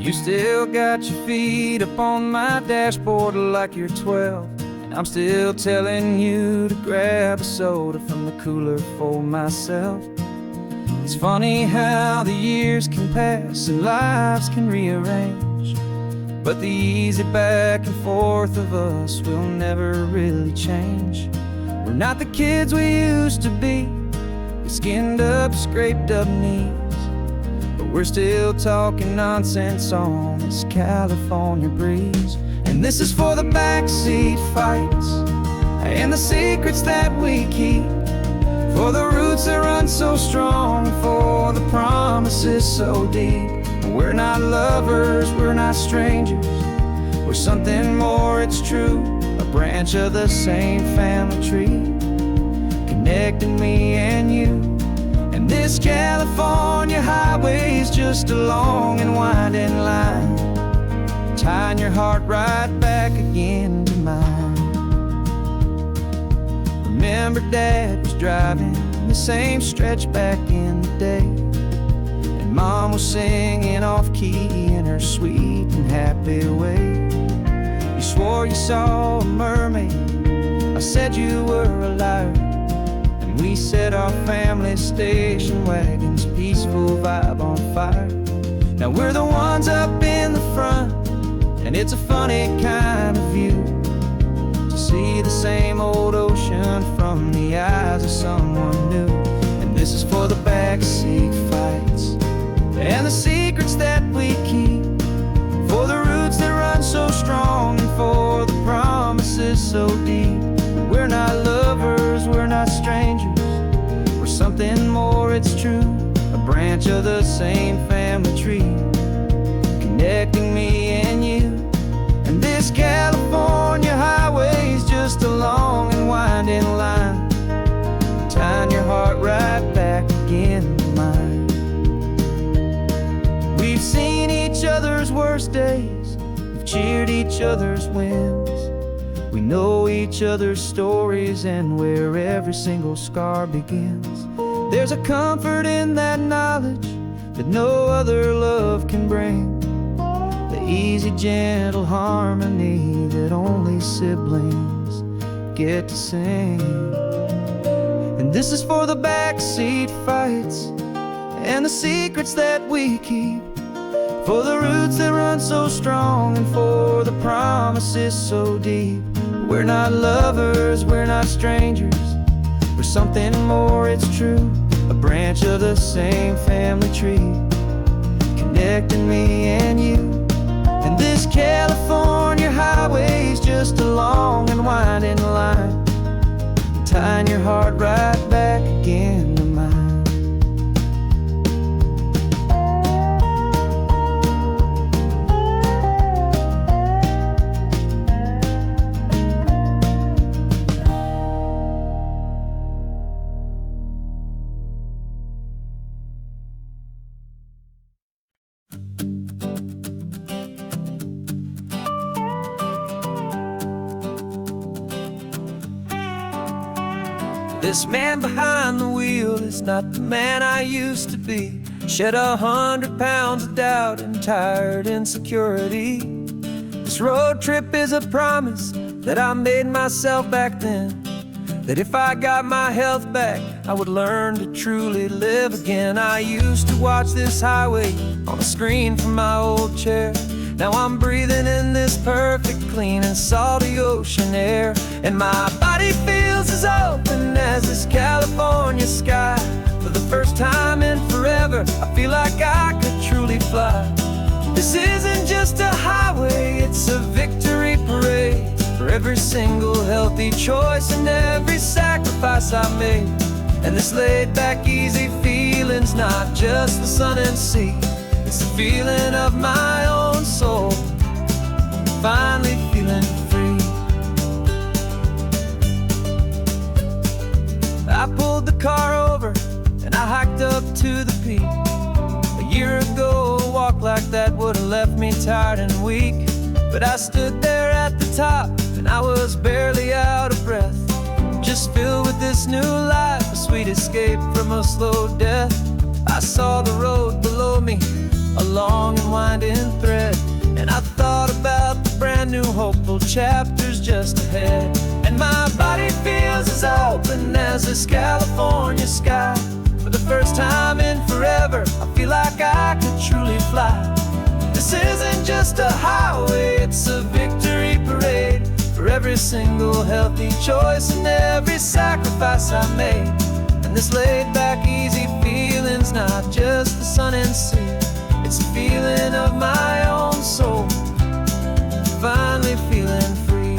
You still got your feet up on my dashboard like you're 12, and I'm still telling you to grab a soda from the cooler for myself. It's funny how the years can pass and lives can rearrange, but the easy back and forth of us will never really change. We're not the kids we used to be, with skinned up, scraped up knees, but we're still talking nonsense on this California breeze. And this is for the backseat fights and the secrets that we keep, for the roots that run so strong, for the promises so deep. We're not lovers, we're not strangers, we're something more, it's true. A branch of the same family tree, connecting me and you. And this California highway is just a long and winding line, tying your heart right back again to mine. Remember Dad was driving the same stretch back in the day, and Mom was singing off-key in her sweet and happy way. You swore you saw a mermaid, I said you were a liar, and we set our family station wagon's peaceful vibe on fire. Now we're the ones up in the front, and it's a funny kind of view to see the same old ocean from the eyes of someone new. And this is for the backseat fights and the secrets that we keep, for the roots that run so strong, and for the promises so deep. We're not lovers, we're not strangers, we're something more, it's true. A branch of the same family tree, connecting me and you. And this California highway is just a long and winding line, tying your heart right back again to mine. We've seen each other's worst days, we've cheered each other's wins, we know each other's stories and where every single scar begins. There's a comfort in that knowledge that no other love can bring, the easy, gentle harmony that only siblings get to sing. And this is for the backseat fights and the secrets that we keep, for the roots that run so strong, and for the promises so deep. We're not lovers, we're not strangers, we're something more, it's true. A branch of the same family tree, connecting me and you. And this California highway is just a long and winding line, tying your heart right back again to mine. This man behind the wheel is not the man I used to be. Shed 100 pounds of doubt and tired insecurity. This road trip is a promise that I made myself back then, that if I got my health back, I would learn to truly live again. I used to watch this highway on a screen from my old chair. Now I'm breathing in this perfect, clean and salty ocean air, and my body feels as open as this California sky. For the first time in forever, I feel like I could truly fly. This isn't just a highway, it's a victory parade, for every single healthy choice and every sacrifice I made. And this laid back, easy feeling's not just the sun and sea, it's the feeling of my own soul, finally feeling free. I pulled the car over and I hiked up to the peak. A year ago, a walk like that would have left me tired and weak, but I stood there at the top and I was barely out of breath, just filled with this new life, a sweet escape from a slow death. I saw the road below me, a long and winding thread. And I thought about the brand new hopeful chapters just ahead. And my body feels as open as this California sky. For the first time in forever, I feel like I could truly fly. This isn't just a highway, it's a victory parade. For every single healthy choice and every sacrifice I made. And this laid back easy feeling's not just the sun and sea. It's a feeling of my own soul, finally feeling free.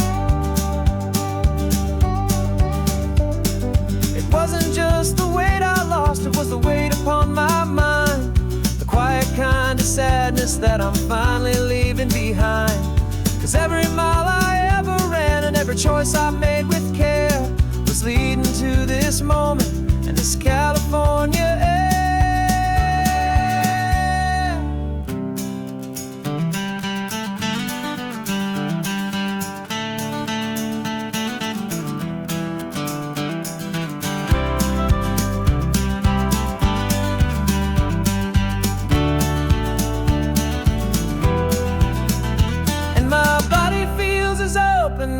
It wasn't just the weight I lost, it was the weight upon my mind. The quiet kind of sadness that I'm finally leaving behind. 'Cause every mile I ever ran and every choice I made with care was leading to this moment and this California air.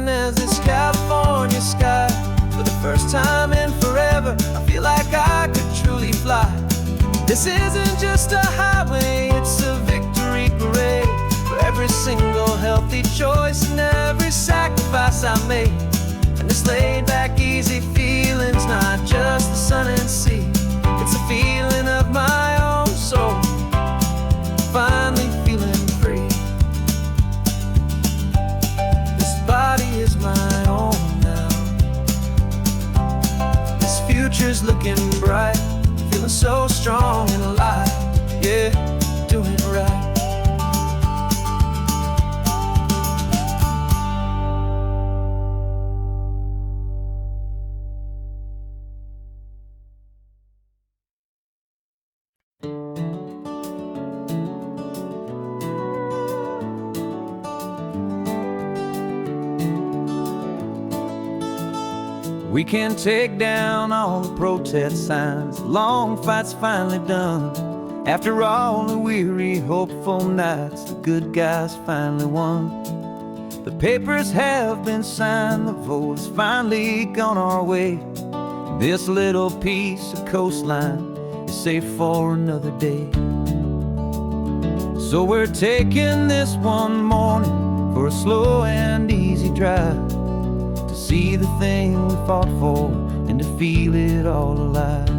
As this California sky. For the first time in forever, I feel like I could truly fly. This isn't just a highway, it's a victory parade. For every single healthy choice and every sacrifice I made. And this laid back easy feeling's not just the sun and sea. It's a feeling of my own soul, finally feeling free. Body is my own now. This future's looking bright, feeling so strong and alive. Yeah, doing it right. We can take down all the protest signs, long fight's finally done. After all the weary, hopeful nights, the good guys finally won. The papers have been signed, the vote's finally gone our way. This little piece of coastline is safe for another day. So we're taking this one morning for a slow and easy drive, to see the thing we fought for and to feel it all alive.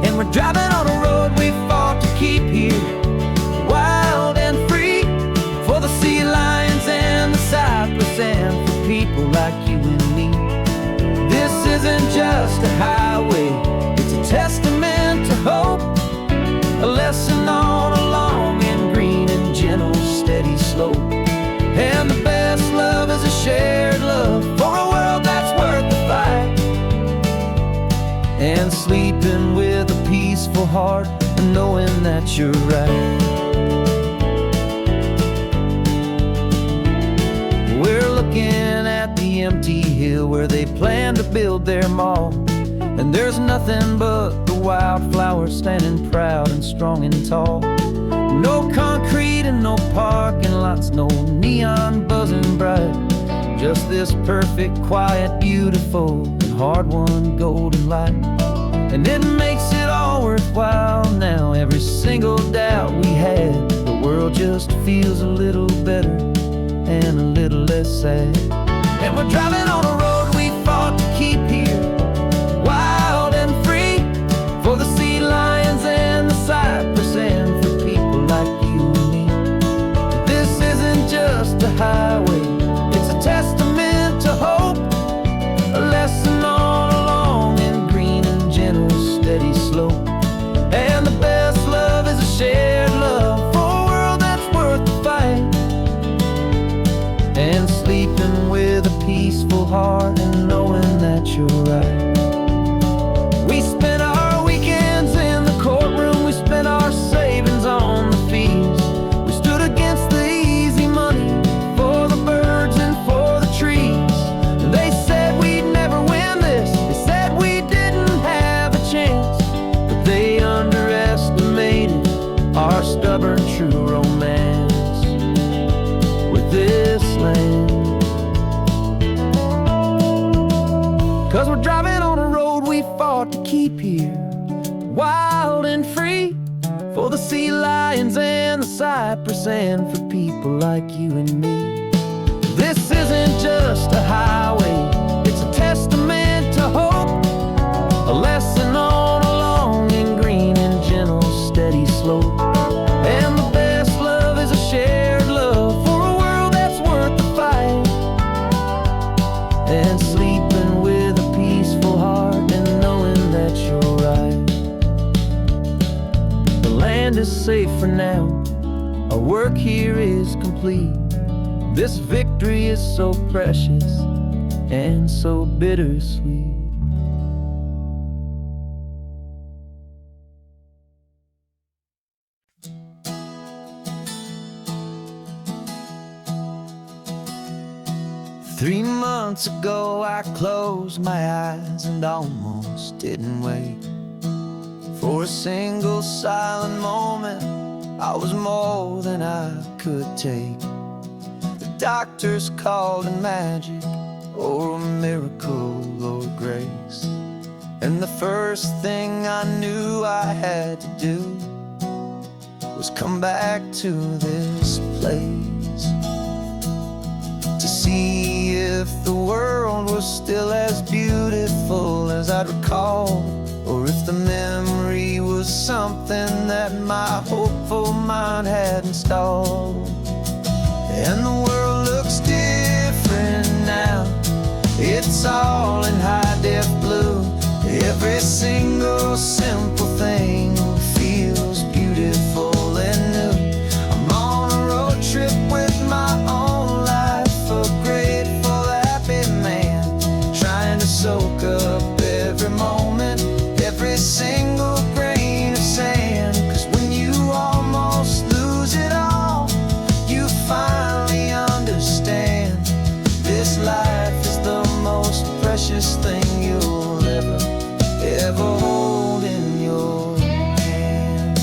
And we're driving on a road we fought to keep here, wild and free, for the sea lions and the cypress and for people like you and me. This isn't just a highway, it's a testament to hope, a lesson on a long and green and gentle steady slope. And the best love is a shared love for a world that's worth the fight. And sleeping with a peaceful heart and knowing that you're right. We're looking at the empty hill where they plan to build their mall. And there's nothing but the wildflowers standing proud and strong and tall. No concrete and no parking lots, no neon buzzing bright. Just this perfect, quiet, beautiful, and hard-won golden light. And it makes it all worthwhile now. Every single doubt we had, the world just feels a little better and a little less sad. And we're driving on a road we fought to keep here, wild and free, for the sea lions and the cypress and for people like you and me. This isn't just a highway, it's a testament to hope, a lesson on a long and green and gentle steady slope. And the best love is a shared love for a world that's worth the fight. And sleeping with a peaceful heart and knowing that you're right. We spent our weekends in the courtroom, we spent our savings on the fees. We stood against the easy money for the birds and for the trees. And they said we'd never win this, they said we didn't have a chance, but they underestimated our land. 'Cause we're driving on a road we fought to keep here, wild and free, for the sea lions and the cypress, and for people like you and me. This isn't just a highway, it's a testament to hope, a lesson on a long and green and gentle steady slope. And the best love is a shared love for a world that's worth the fight, and sleeping with a peaceful heart and knowing that you're right. The land is safe for now, our work here is complete. This victory is so precious and so bittersweet. Three months ago I closed my eyes and almost didn't wait for a single silent moment. I was more than I could take. The doctors called it magic, or a miracle, or grace. And the first thing I knew I had to do was come back to this place, to see if the world was still as beautiful as I'd recall, or if the memory was something that my hopeful mind had installed. And the world looks different now, it's all in high-def blue. Every single simple thing feels beautiful and new. I'm on a road trip with my own life, a grateful, happy man, trying to soak up every moment, every single grain of sand. 'Cause when you almost lose it all, you finally understand this life is the most precious thing you'll ever hold in your hand.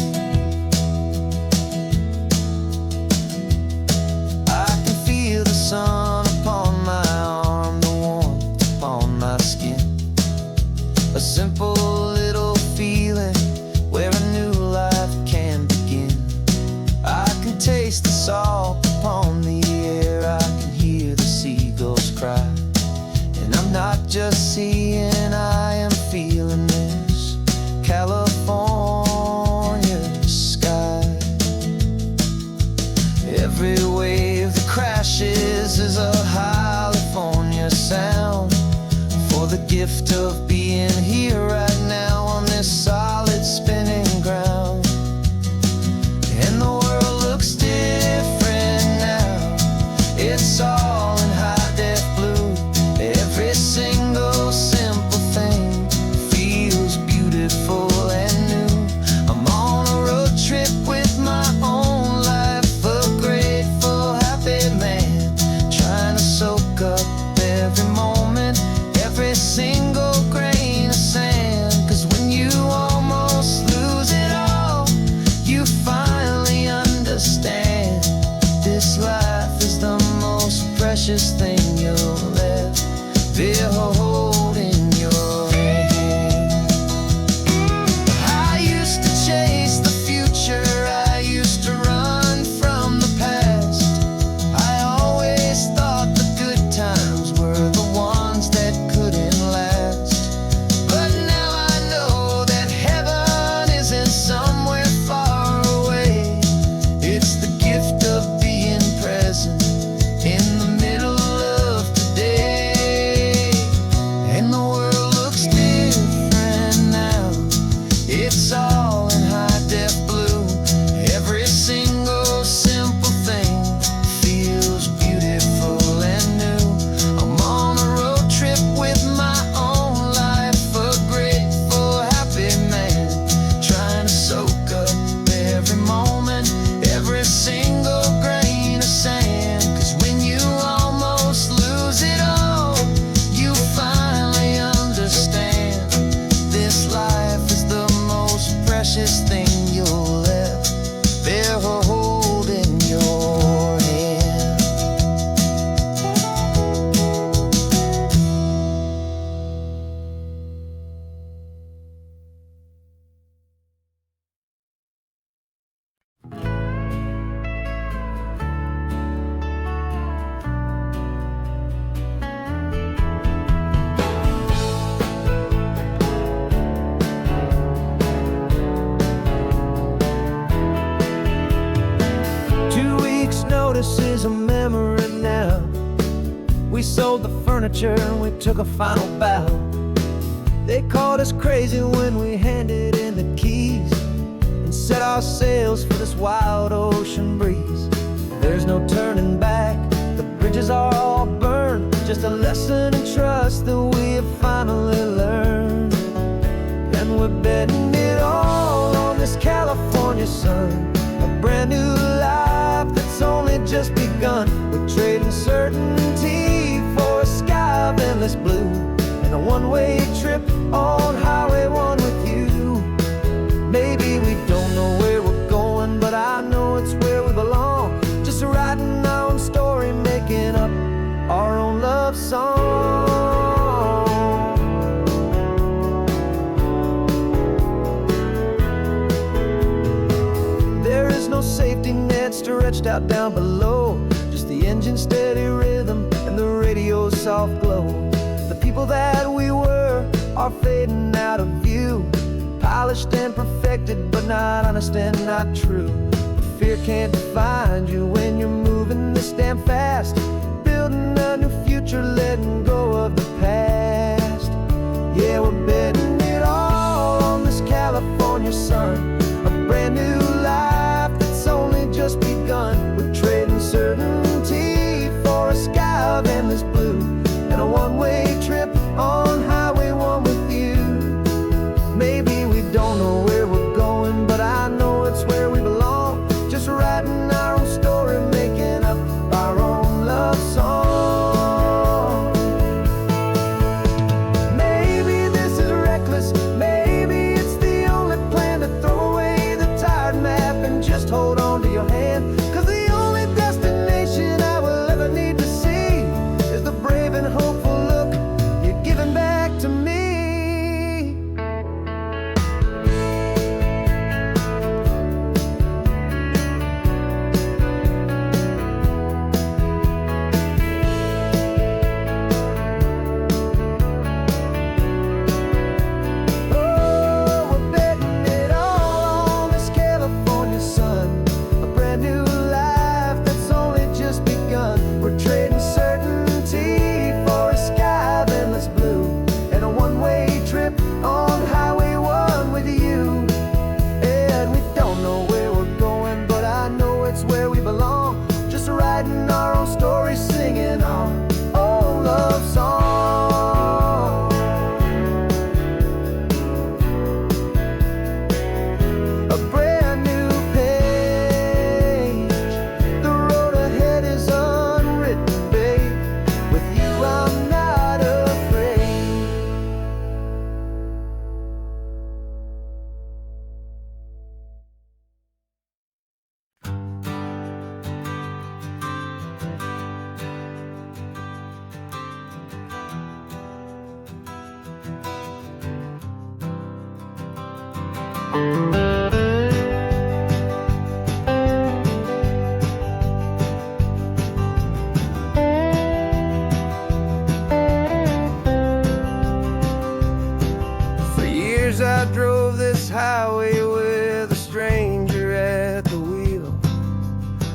I can feel the sun upon my arm, the warmth upon my skin, a simple little feeling where a new life can begin. I can taste the salt upon the air, I can hear the seagulls cry, and I'm not just seeing, I am feeling this California sky. Every wave that crashes is a California sound, for the gift of being here right now on this solid spinning ground. And the world looks different now, it's all in high-def blue. Every single simple thing feels beautiful and new. I'm on a road trip with my own life, a grateful, happy man, trying to soak up every moment, every single grain of sand. 'Cause when you almost lose it all, you finally understand this life is the most precious thing you'll ever hold in your hand. I used to chase the future, I used to run from the past. I always thought the good times were the ones that couldn't last. But now I know that heaven isn't somewhere far away. It's the gift of being present in the middle of today. is a memory now. We sold the furniture and we took a final bow. They called us crazy when we handed in the keys and set our sails for this wild ocean breeze. There's no turning back, the bridges are all burned, just a lesson in trust that we have finally learned. And we're betting it all on this California sun, a brand new life that's only just begun. We're trading certainty for a sky of endless blue and a one-way trip on Highway 1 with you. Maybe we don't know where we're going, but I know it's where we belong. Just writing our own story, making up our own love song. There is no safety net stretched out down below, just the engine's steady rhythm and the radio's soft glow. The people that we were are fading out of view, polished and perfected, but not honest and not true. Fear can't define you when you're moving this damn fast, building a new future, letting go of the past. Yeah, we're betting it all on this California sun, a brand new life that's only just begun. We're trading certainty for a sky of endless blue and a one-way trip on Highway 1 with you. Maybe we don't know where we're going, but I know it's where we belong. Just writing our own story, making up our own love song. Maybe this is reckless, maybe it's the only plan to throw away the tired map and just hold on to your hand. 'Cause the only destination I will ever need to see is the brave and hopeful look you're giving back to me. For years I drove this highway with a stranger at the wheel,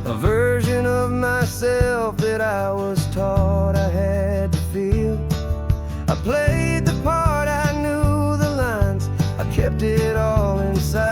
a version of myself that I was taught I had to feel. I played the part, I knew the lines, I kept it all inside.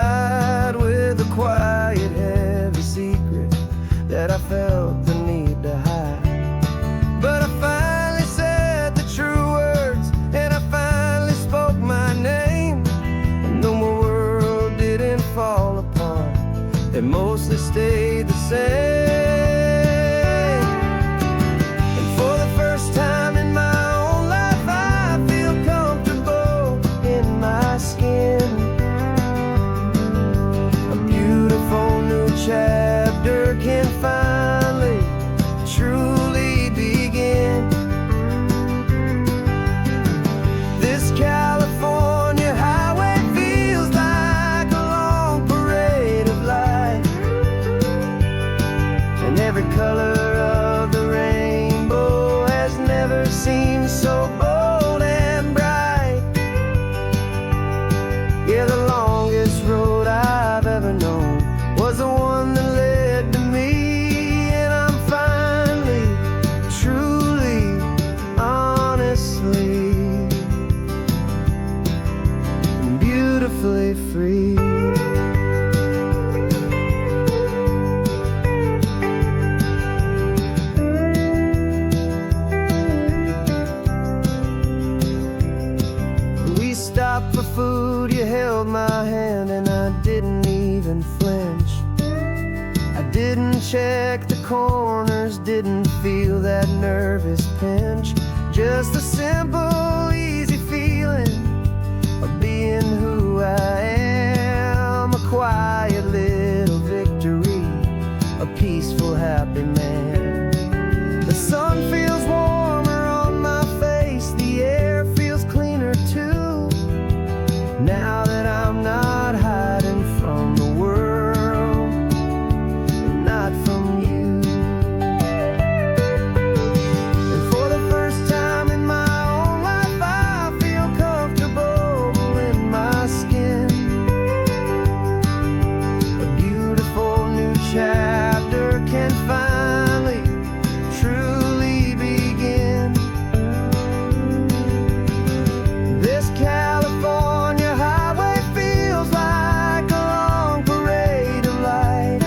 check the corners, didn't feel that nervous pinch. Just a simple, easy feeling of being who I am. A quiet little victory, a peaceful, happy man. The sun feels warmer on my face, the air feels cleaner too, now that I'm not hiding from the world, and not from you. And for the first time in my own life, I feel comfortable in my skin. A beautiful new chapter can finally, truly begin. This California highway feels like a long parade of light,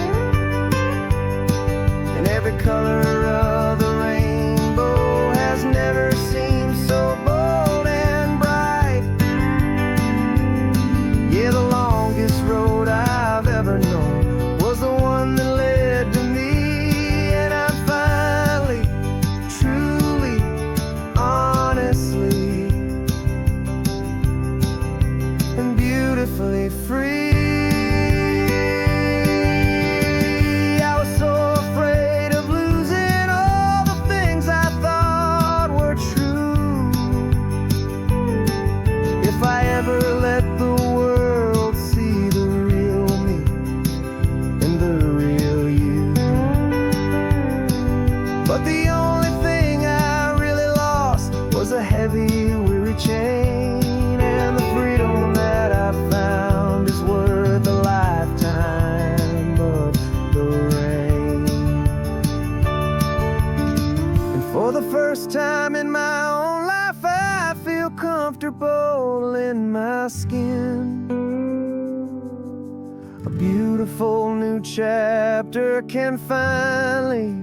and every color of the rainbow has never seemed so bold and bright. Yeah, the longest road I've ever known was the one that led to me, and I'm finally, truly, honestly, and beautifully free. I was so afraid of losing all the things I thought were true. If I ever let the world see the real me and the real you. But the only thing I really lost was a heavy, weary chain, and the freedom that I found is worth a lifetime of the rain. And for the first time in my own life, I feel comfortable in my skin. A beautiful new chapter can finally,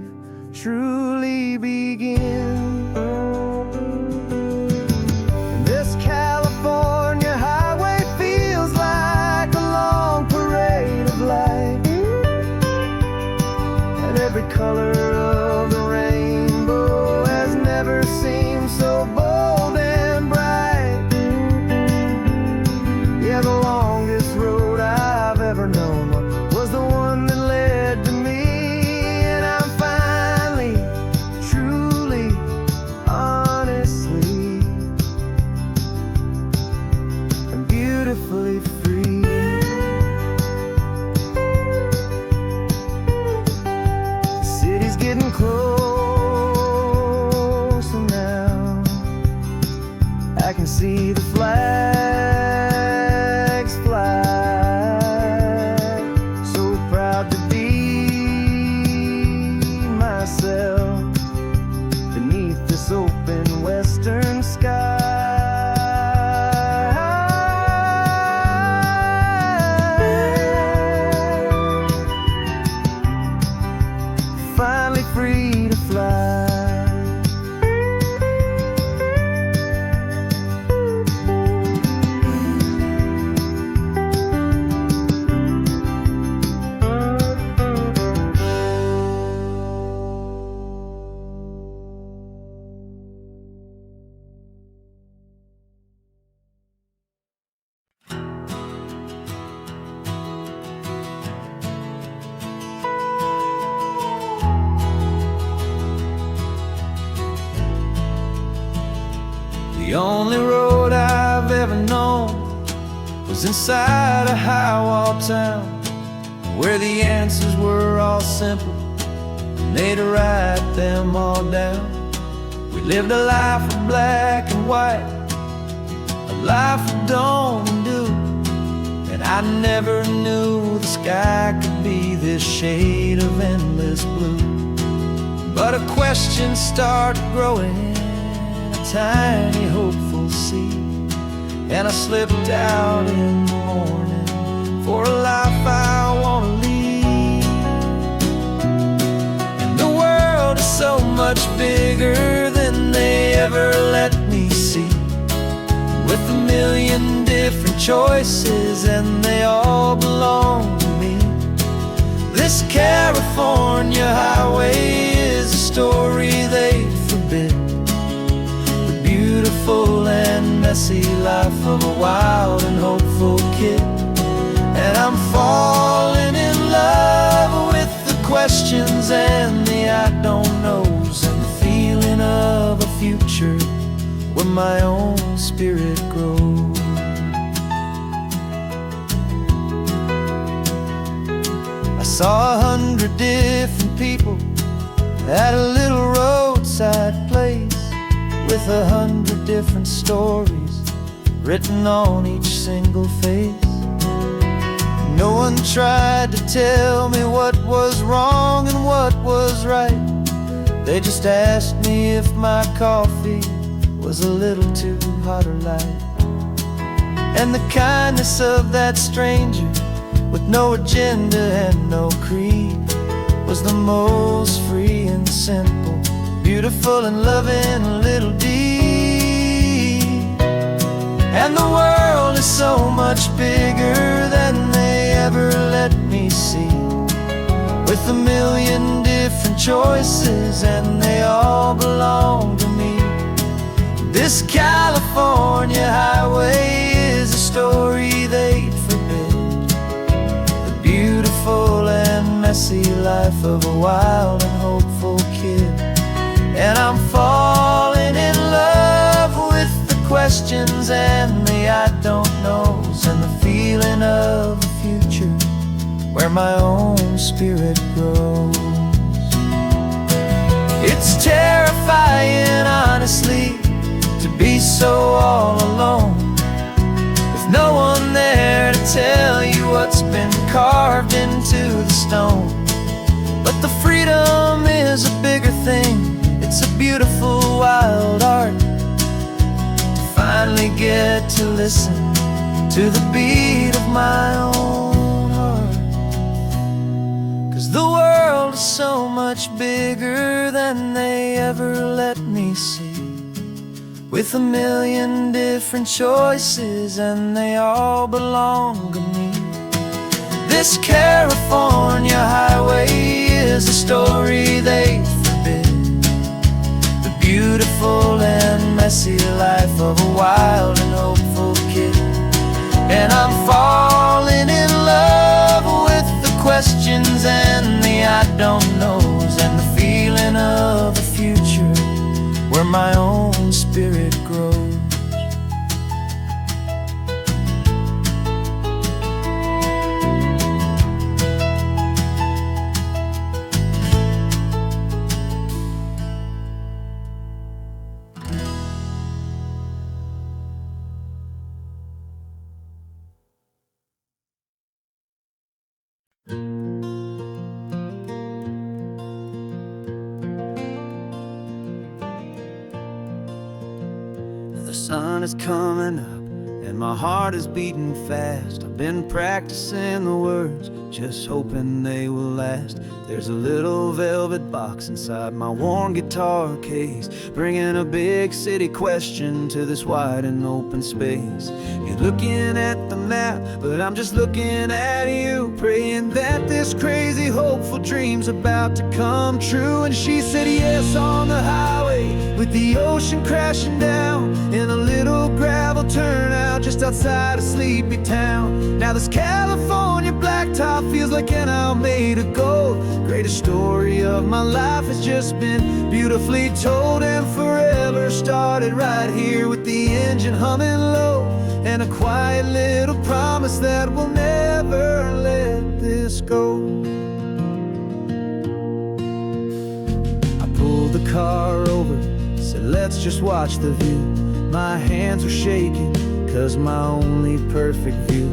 truly begin. This California highway feels like a long parade of light, and every color of the rainbow has never seemed so bold and bright. Yeah, the longest road I've ever known was the one that led to me, and I'm finally, truly, honestly, and beautifully free. The city's getting closer now, I can see the flags fly. So proud to be myself beneath this open western sky. Finally free to fly. The only road I've ever known was inside a high-wall town, where the answers were all simple, and they'd write them all down. We lived a life of black and white, a life of don't and do, and I never knew the sky could be this shade of endless blue. But a question started growing, tiny hopeful seed, and I slipped out in the morning for a life I want to lead. And the world is so much bigger than they ever let me see, with a million different choices and they all belong to me. This California messy life of a wild and hopeful kid. And I'm falling in love with the questions and the I don't knows, and the feeling of a future where my own spirit grows. I saw 100 different people at a little roadside place, with 100 different stories written on each single face. No one tried to tell me what was wrong and what was right. They just asked me if my coffee was a little too hot or light. And the kindness of that stranger, with no agenda and no creed, was the most free and simple, beautiful and loving little deed. And the world is so much bigger than they ever let me see, with a million different choices and they all belong to me. This California highway is a story they'd forbid, the beautiful and messy life of a wild and hopeful kid. And I'm falling in love with the questions and the I don't knows, and the feeling of a future where my own spirit grows. It's terrifying, honestly, to be so all alone, with no one there to tell you what's been carved into the stone. But the freedom is a bigger thing. It's a beautiful wild art to finally get to listen to the beat of my own heart. 'Cause the world is so much bigger than they ever let me see, with a million different choices and they all belong to me. This California highway is a story they forbid, the beautiful and messy life of a wild and hopeful kid. And I'm falling in love with the questions and the I don't knows, and the feeling of a future where my own spirit grows. The sun is coming up and my heart is beating fast. I've been practicing the words, just hoping they will last. There's a little velvet box inside my worn guitar case, bringing a big city question to this wide and open space. You're looking at the map, but I'm just looking at you, praying that this crazy hopeful dream's about to come true. And she said yes on the highway, with the ocean crashing down in a little gravel turnout just outside a sleepy town. Now this California blacktop feels like an owl made of gold. Greatest story of my life has just been beautifully told, and forever started right here with the engine humming low, and a quiet little promise that we'll never let this go. I pulled the car over, said let's just watch the view. My hands were shaking, 'cause my only perfect view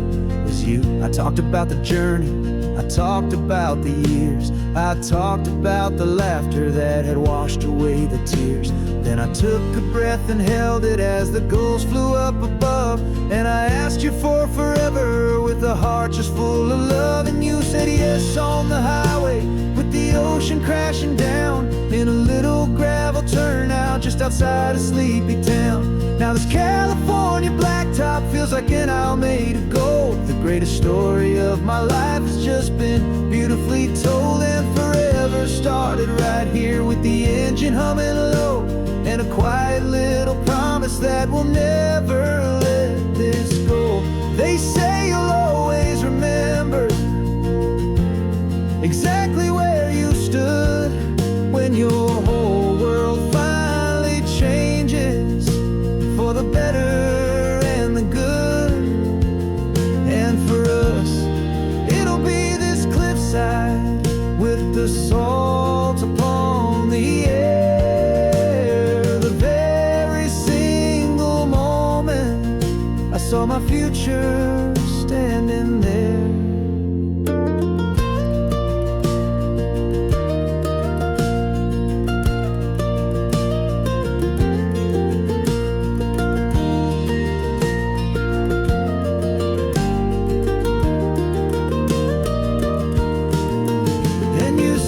was you. I talked about the journey, I talked about the years, I talked about the laughter that had washed away the tears. Then I took a breath and held it as the gulls flew up above, and I asked you for forever with a heart just full of love. And you said yes on the highway, with the ocean crashing down in a little gravel turnout just outside a sleepy town. Now this California blacktop feels like an owl made of gold. The greatest story of my life has just been beautifully told, and forever started right here with the engine humming low, and a quiet little promise promise that we'll never let this go. They say you'll always remember exactly where you stood when your whole world finally changes for the better and the good. And for us, it'll be this cliffside with the salt upon the air. The very single moment I saw my future standing there.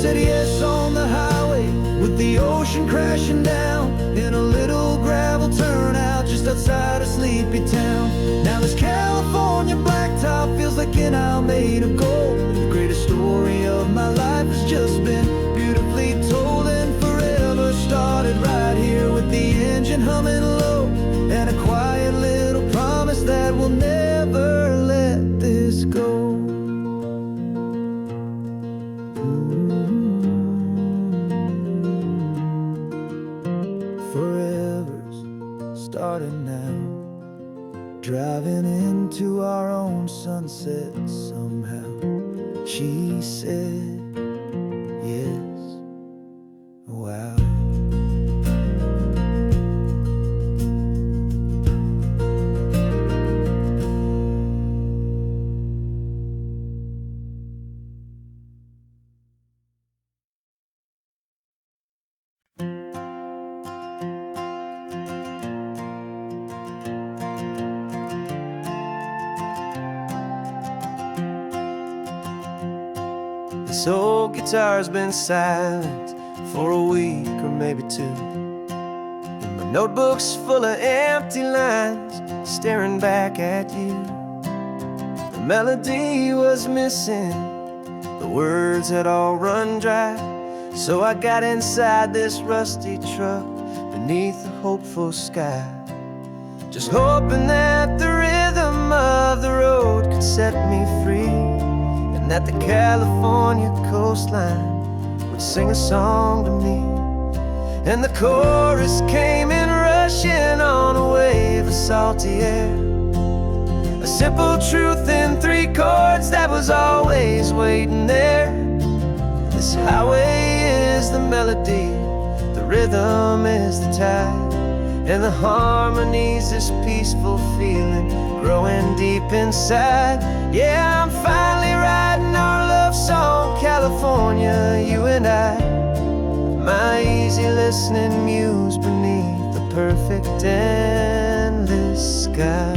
Said yes on the highway with the ocean crashing down in a little gravel turnout just outside a sleepy town. Now this California blacktop feels like an isle made of gold. The greatest story of my life has just been beautifully told, and forever started right here with the engine humming low and a quiet little promise that we'll never let this go. Forever's starting now, driving into our own sunset somehow. She said yes, wow. This old guitar's been silent for a week or maybe two, and my notebook's full of empty lines staring back at you. The melody was missing, the words had all run dry, so I got inside this rusty truck beneath the hopeful sky, just hoping that the rhythm of the road could set me free, and that the California coastline would sing a song to me. And the chorus came in rushing on a wave of salty air, a simple truth in 3 chords that was always waiting there. This highway is the melody, the rhythm is the tide, and the harmony's this peaceful feeling growing deep inside. Yeah, I'm finally writing our love song, California, you and I, my easy listening muse beneath the perfect endless sky.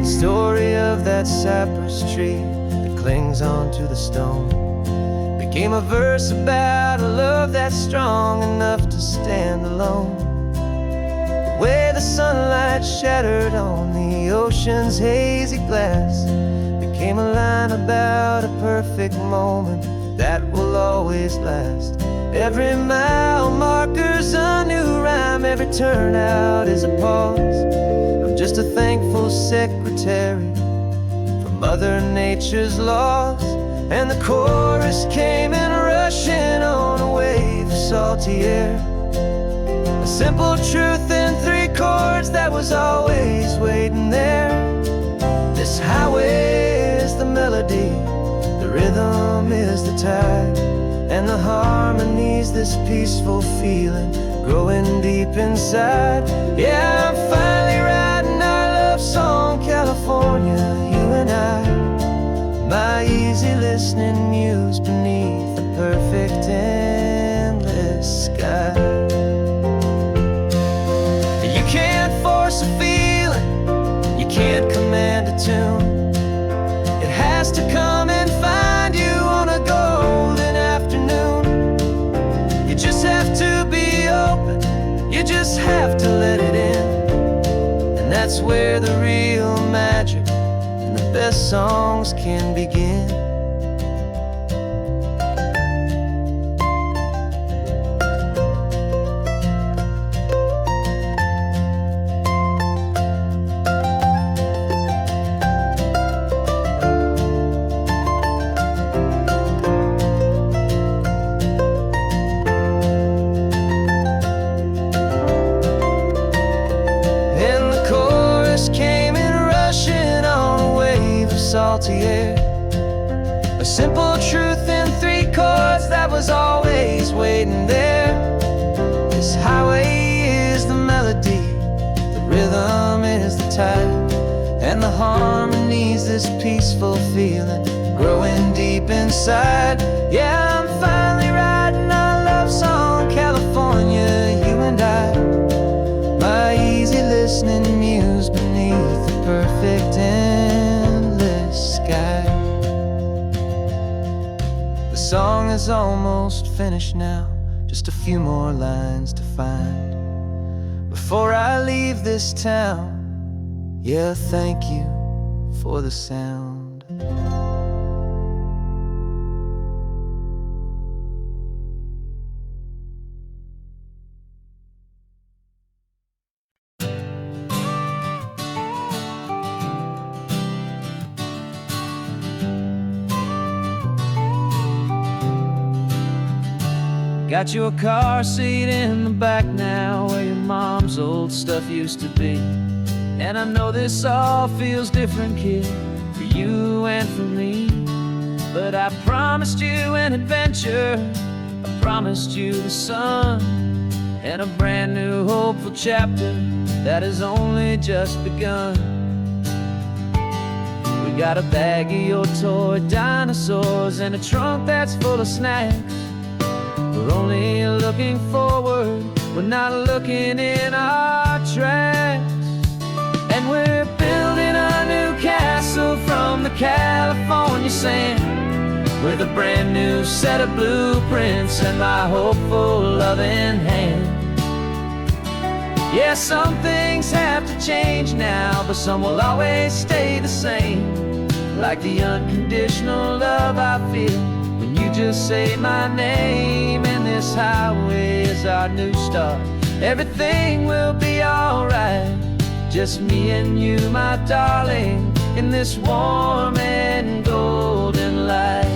The story of that cypress tree that clings onto the stone became a verse about a love that's strong enough to stand alone. The way the sunlight shattered on the ocean's hazy glass became a line about a perfect moment that will always last. Every mile marker's a new rhyme, every turnout is a pause. I'm just a thankful secretary for Mother Nature's laws. And the chorus came in rushing on a wave of salty air, a simple truth in 3 chords that was always waiting there. This highway is the melody, the rhythm is the tide, and the harmony's this peaceful feeling growing deep inside. Yeah, I'm finally writing our love song, California, you and I, my easy listening muse beneath the perfect endless sky. You can't force a feeling, you can't command a tune. It has to come and find you on a golden afternoon. You just have to be open, you just have to let it in, and that's where the real magic and the best songs can begin. salty air. A simple truth in 3 chords that was always waiting there. This highway is the melody, the rhythm is the tide, and the harmony's this peaceful feeling growing deep inside. Yeah, I'm finally writing our love song, California, you and I. My easy listening muse beneath the perfect endless sky. The song is almost finished now, just a few more lines to find before I leave this town. Yeah, thank you for the sound. Got your car seat in the back now, where your mom's old stuff used to be. And I know this all feels different, kid, for you and for me. But I promised you an adventure, I promised you the sun, and a brand new hopeful chapter that has only just begun. We got a bag of your toy dinosaurs and a trunk that's full of snacks. We're only looking forward, we're not looking in our tracks. And we're building a new castle from the California sand, with a brand new set of blueprints and my hopeful loving hand. Yeah, some things have to change now, but some will always stay the same. Like the unconditional love I feel when you just say my name. And this highway is our new start, everything will be alright. Just me and you, my darling, in this warm and golden light.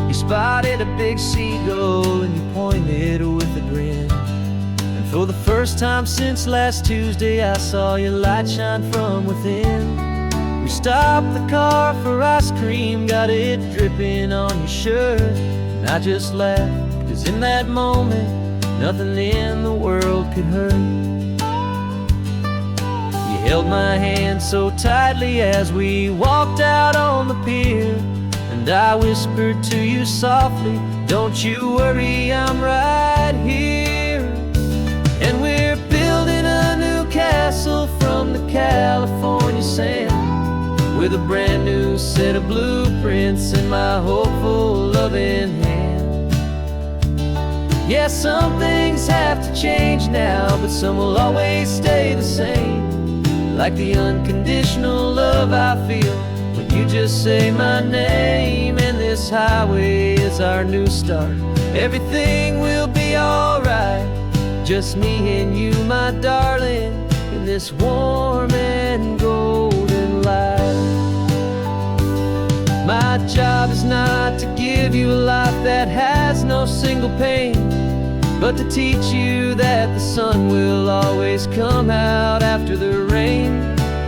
You spotted a big seagull and you pointed with a grin. And for the first time since last Tuesday, I saw your light shine from within. We stopped the car for ice cream, got it dripping on your shirt. And I just laughed, 'cause in that moment, nothing in the world could hurt. You held my hand so tightly as we walked out on the pier, and I whispered to you softly, don't you worry, I'm right here. And we're building a new castle from the California sand, with a brand new set of blueprints in my hopeful loving hand. Yeah, some things have to change now, but some will always stay the same. Like the unconditional love I feel when you just say my name. And this highway is our new start, everything will be alright. Just me and you, my darling, in this warm and golden light. My job is not to give you a life that has no single pain, but to teach you that the sun will always come out after the rain.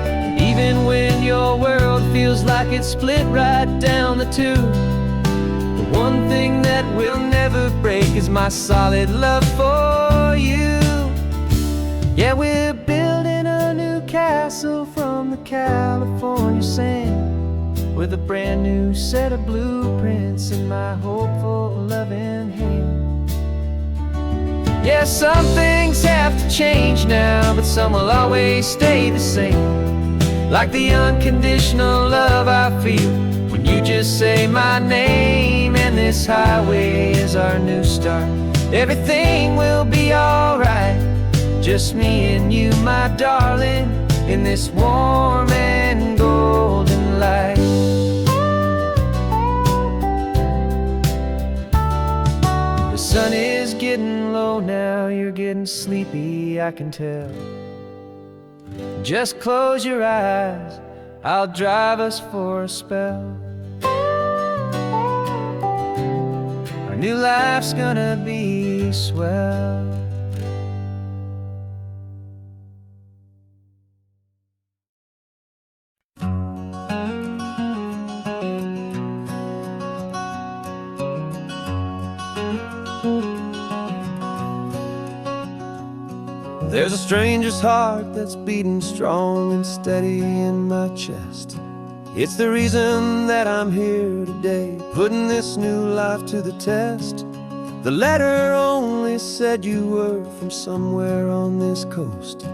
And even when your world feels like it's split right down the tube, the one thing that will never break is my solid love for you. Yeah, we're building a new castle from the California sand, with a brand new set of blueprints in my hopeful loving hand. Yeah, some things have to change now, but some will always stay the same. Like the unconditional love I feel when you just say my name. And this highway is our new start, everything will be alright. Just me and you, my darling, in this warm and golden light. The sun is getting low now, you're getting sleepy, I can tell. Just close your eyes, I'll drive us for a spell. Our new life's gonna be. be swell. There's a stranger's heart that's beating strong and steady in my chest. It's the reason that I'm here today, putting this new life to the test. The letter only said you were from somewhere on this coast,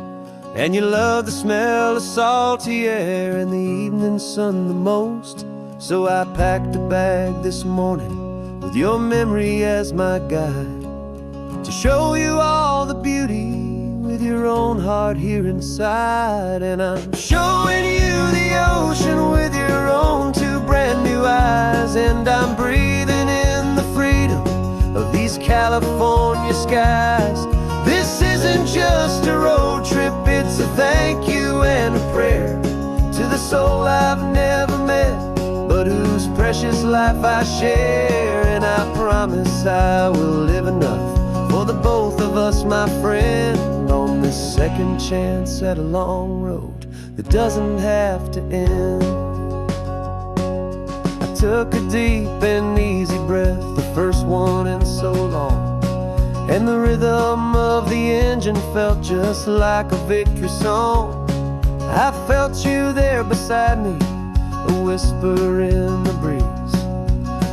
and you love the smell of salty air and the evening sun the most. So I packed a bag this morning with your memory as my guide, to show you all the beauty with your own heart here inside. And I'm showing you the ocean with your own two brand new eyes, and I'm breathing in the freedom of these California skies. This isn't just a road trip, it's a thank you and a prayer to the soul I've never met, but whose precious life I share. And I promise I will live enough for the both of us, my friend, on this second chance at a long road that doesn't have to end. I took a deep and easy breath, the first one in so long, and the rhythm of the engine felt just like a victory song. I felt you there beside me, a whisper in the breeze,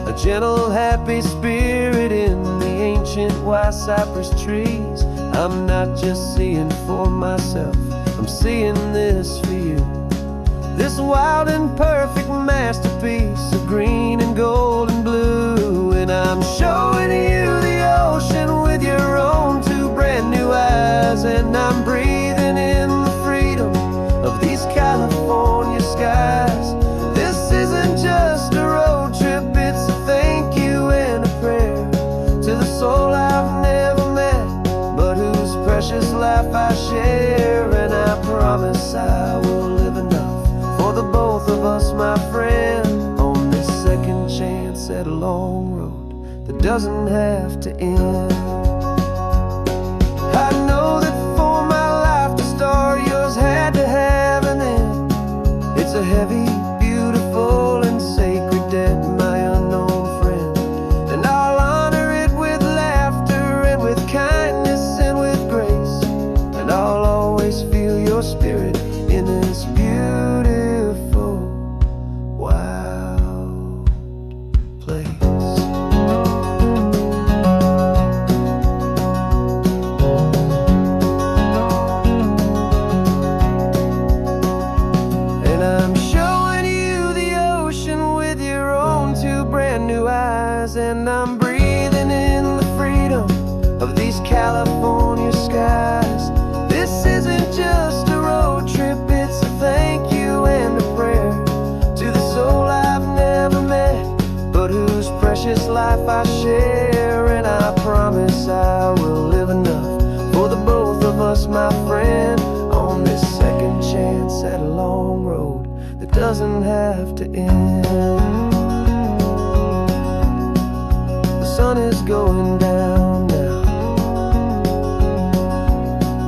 a gentle happy spirit in the ancient white cypress trees. I'm not just seeing for myself, I'm seeing this for you, this wild and perfect masterpiece of green and gold and blue. And I'm showing you the ocean with your own two brand new eyes, and I'm breathing in the freedom of these California skies. This isn't just a road trip, it's a thank you and a prayer to the soul I've never met, but whose precious life I share. And I promise I will live enough for the both of us, my friend, on this second chance at a long road that doesn't have to end. I know that for my life to start, yours had to have an end. It's a heavy, beautiful, and sacred debt, my unknown friend, and I'll honor it with laughter and with kindness and with grace, and I'll always feel your spirit in this beautiful, wild place. And I'm showing you the ocean with your own two brand new eyes, and I'm breathing in the freedom of these California skies. This isn't just a road trip, it's a thank you and a prayer to the soul I've never met, but whose precious life I share. And I promise I will live enough for the both of us, my friend, on this second chance at a long road that doesn't have to end. The sun is going down now.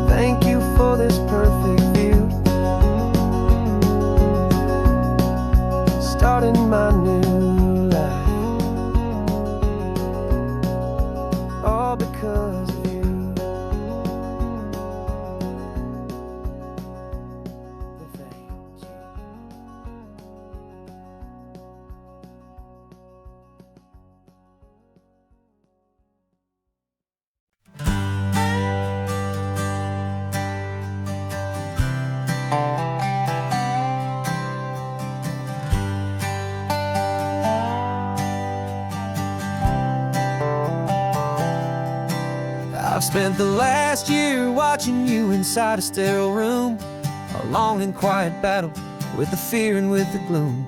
Thank you for this perfect view, starting my new life, all because of you. Thank you. I've spent the last year watching you inside a sterile room, a long and quiet battle with the fear and with the gloom.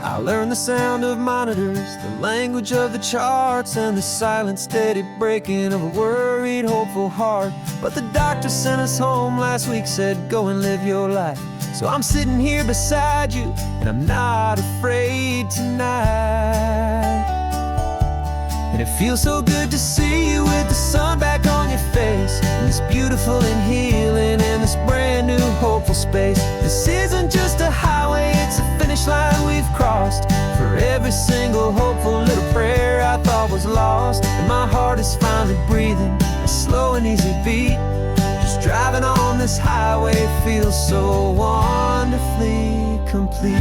I learned the sound of monitors, the language of the charts, and the silent steady breaking of a worried, hopeful heart. But the doctor sent us home last week, said go and live your life. So I'm sitting here beside you, and I'm not afraid tonight. And it feels so good to see you with the sun back on your face, and this beautiful and healing in this brand new hopeful space. This isn't just a highway, it's a finish line we've crossed. For every single hopeful little prayer I thought was lost, and my heart is finally breathing a slow and easy beat, just driving on this highway feels so wonderfully complete.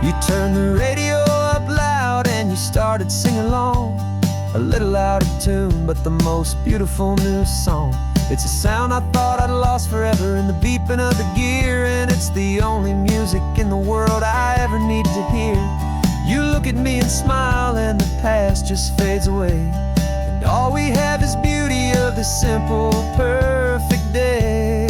You turned the radio up loud and you started singing along, a little out of tune, but the most beautiful new song. It's a sound I thought I'd lost forever in the beeping of the gear, and it's the only music in the world I ever need to hear. You look at me and smile and the past just fades away, and all we have is beauty of this simple, perfect day.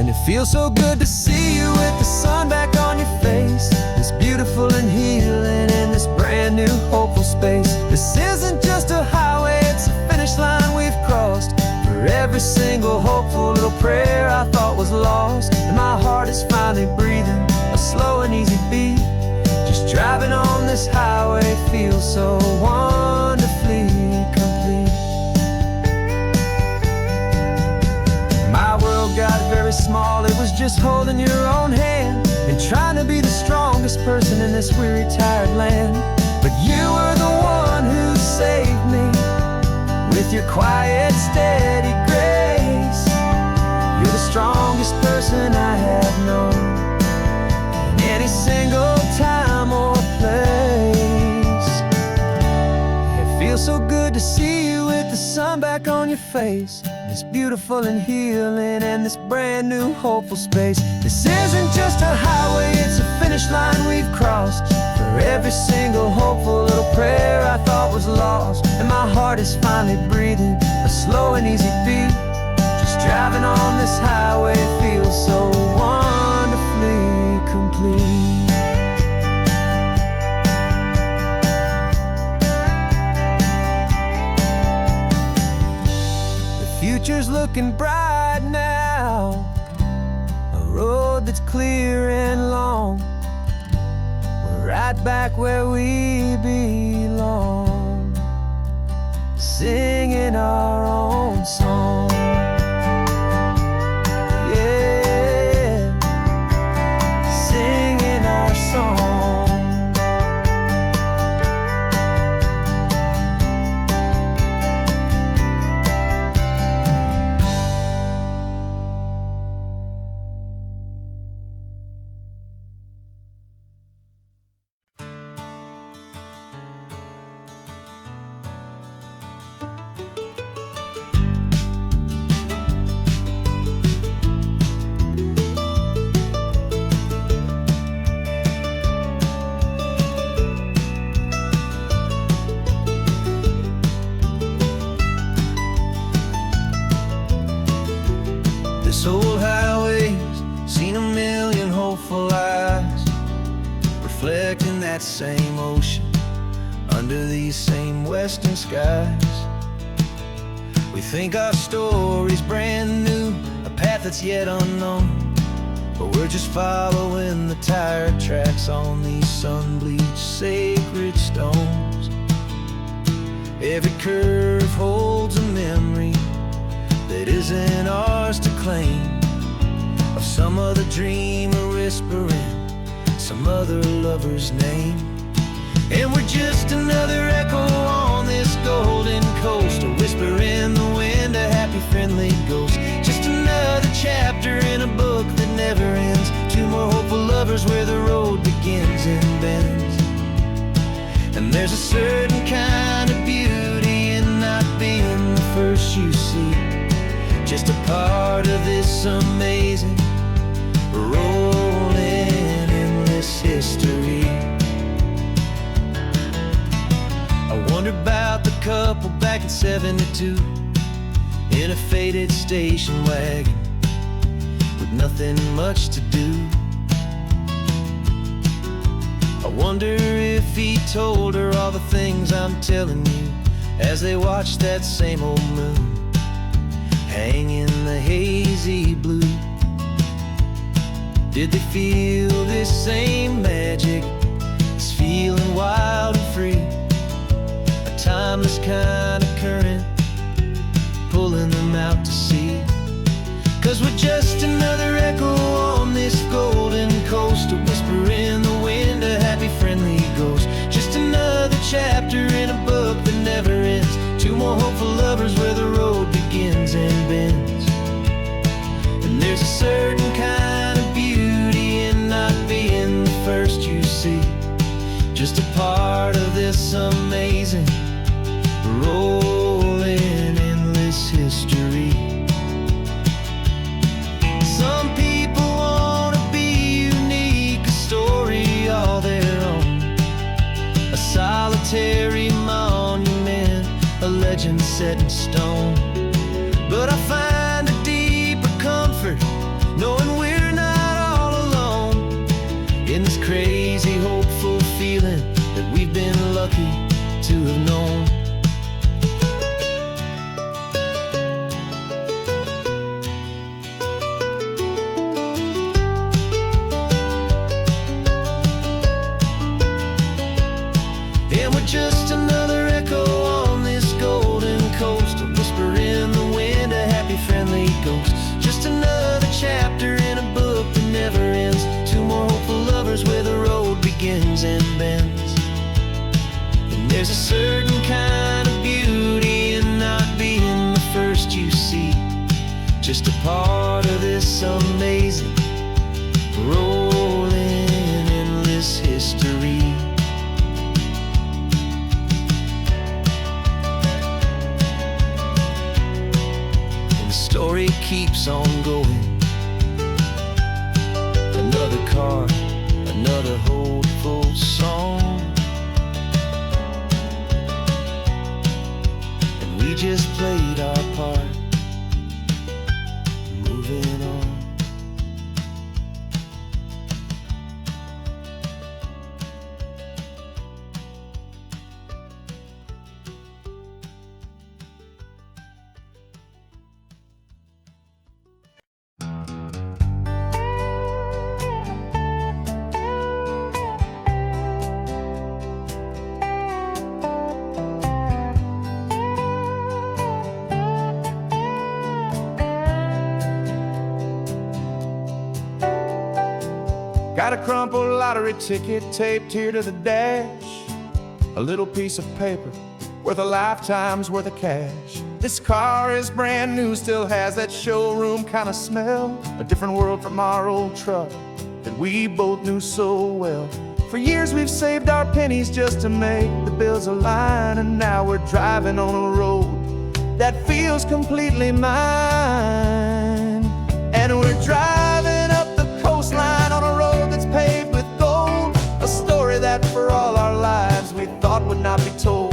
And it feels so good to see you with the sun back on your face, this beautiful and healing in this brand new hopeful space. This isn't just a highway, it's a finish line we've crossed. For every single hopeful little prayer I thought was lost, and my heart is finally breathing a slow and easy beat. Just driving on this highway feels so wonderfully complete. My world got very small, it was just holding your own hand and trying to be the strongest person in this weary, tired land. But you were the one who saved me with your quiet, steady grace. You're the strongest person I have known in any single time or place. It feels so good to see you with the sun back on your face, this beautiful and healing and this brand new hopeful space. This isn't just a highway, it's a finish line we've crossed. For every single hopeful little prayer I thought was lost, and my heart is finally breathing a slow and easy beat. Just driving on this highway feels so wonderfully complete. Future's looking bright now, a road that's clear and long. We're right back where we belong, singing our own song. Yeah, singing our song. This old highway's seen a million hopeful eyes, reflecting that same ocean under these same western skies. We think our story's brand new, a path that's yet unknown, but we're just following the tire tracks on these sun-bleached sacred stones. Every curve holds a memory that isn't ours to claim, of some other dreamer whispering some other lover's name. And we're just another echo on this golden coast, a whisper in the wind, a happy friendly ghost. Just another chapter in a book that never ends, two more hopeful lovers where the road begins and bends. And there's a certain kind of beauty in not being the first you see, just a part of this amazing, rolling, endless history. I wonder about the couple back in '72 in a faded station wagon with nothing much to do. I wonder if he told her all the things I'm telling you as they watched that same old moon hang in the hazy blue. Did they feel this same magic, this feeling wild and free, a timeless kind of current pulling them out to sea? 'Cause we're just another echo on this golden coast, a whisper in the wind, a happy friendly ghost. Just just a part of this amazing, rolling, endless history. Some people want to be unique, a story all their own, a solitary monument, a legend set in stone. But I find a deeper comfort knowing we're not all alone in this crazy, hopeful feeling that we've been lucky to have known. And we're just another echo on this golden coast, a whisper in the wind, a happy, friendly ghost. Just another chapter in a book that never ends. Two more hopeful lovers where the road begins and bends. And there's a certain kind of beauty in not being the first you see, just a part of this amazing, rolling, endless history. Story keeps on going. Another card, another hopeful song, and we just played our part, moving on. Got a crumpled lottery ticket taped here to the dash, a little piece of paper worth a lifetime's worth of cash. This car is brand new, still has that showroom kind of smell, a different world from our old truck that we both knew so well. For years we've saved our pennies just to make the bills align, and now we're driving on a road that feels completely mine. And we're driving up the coastline on a road that's paved with gold, a story that for all our lives we thought would not be told.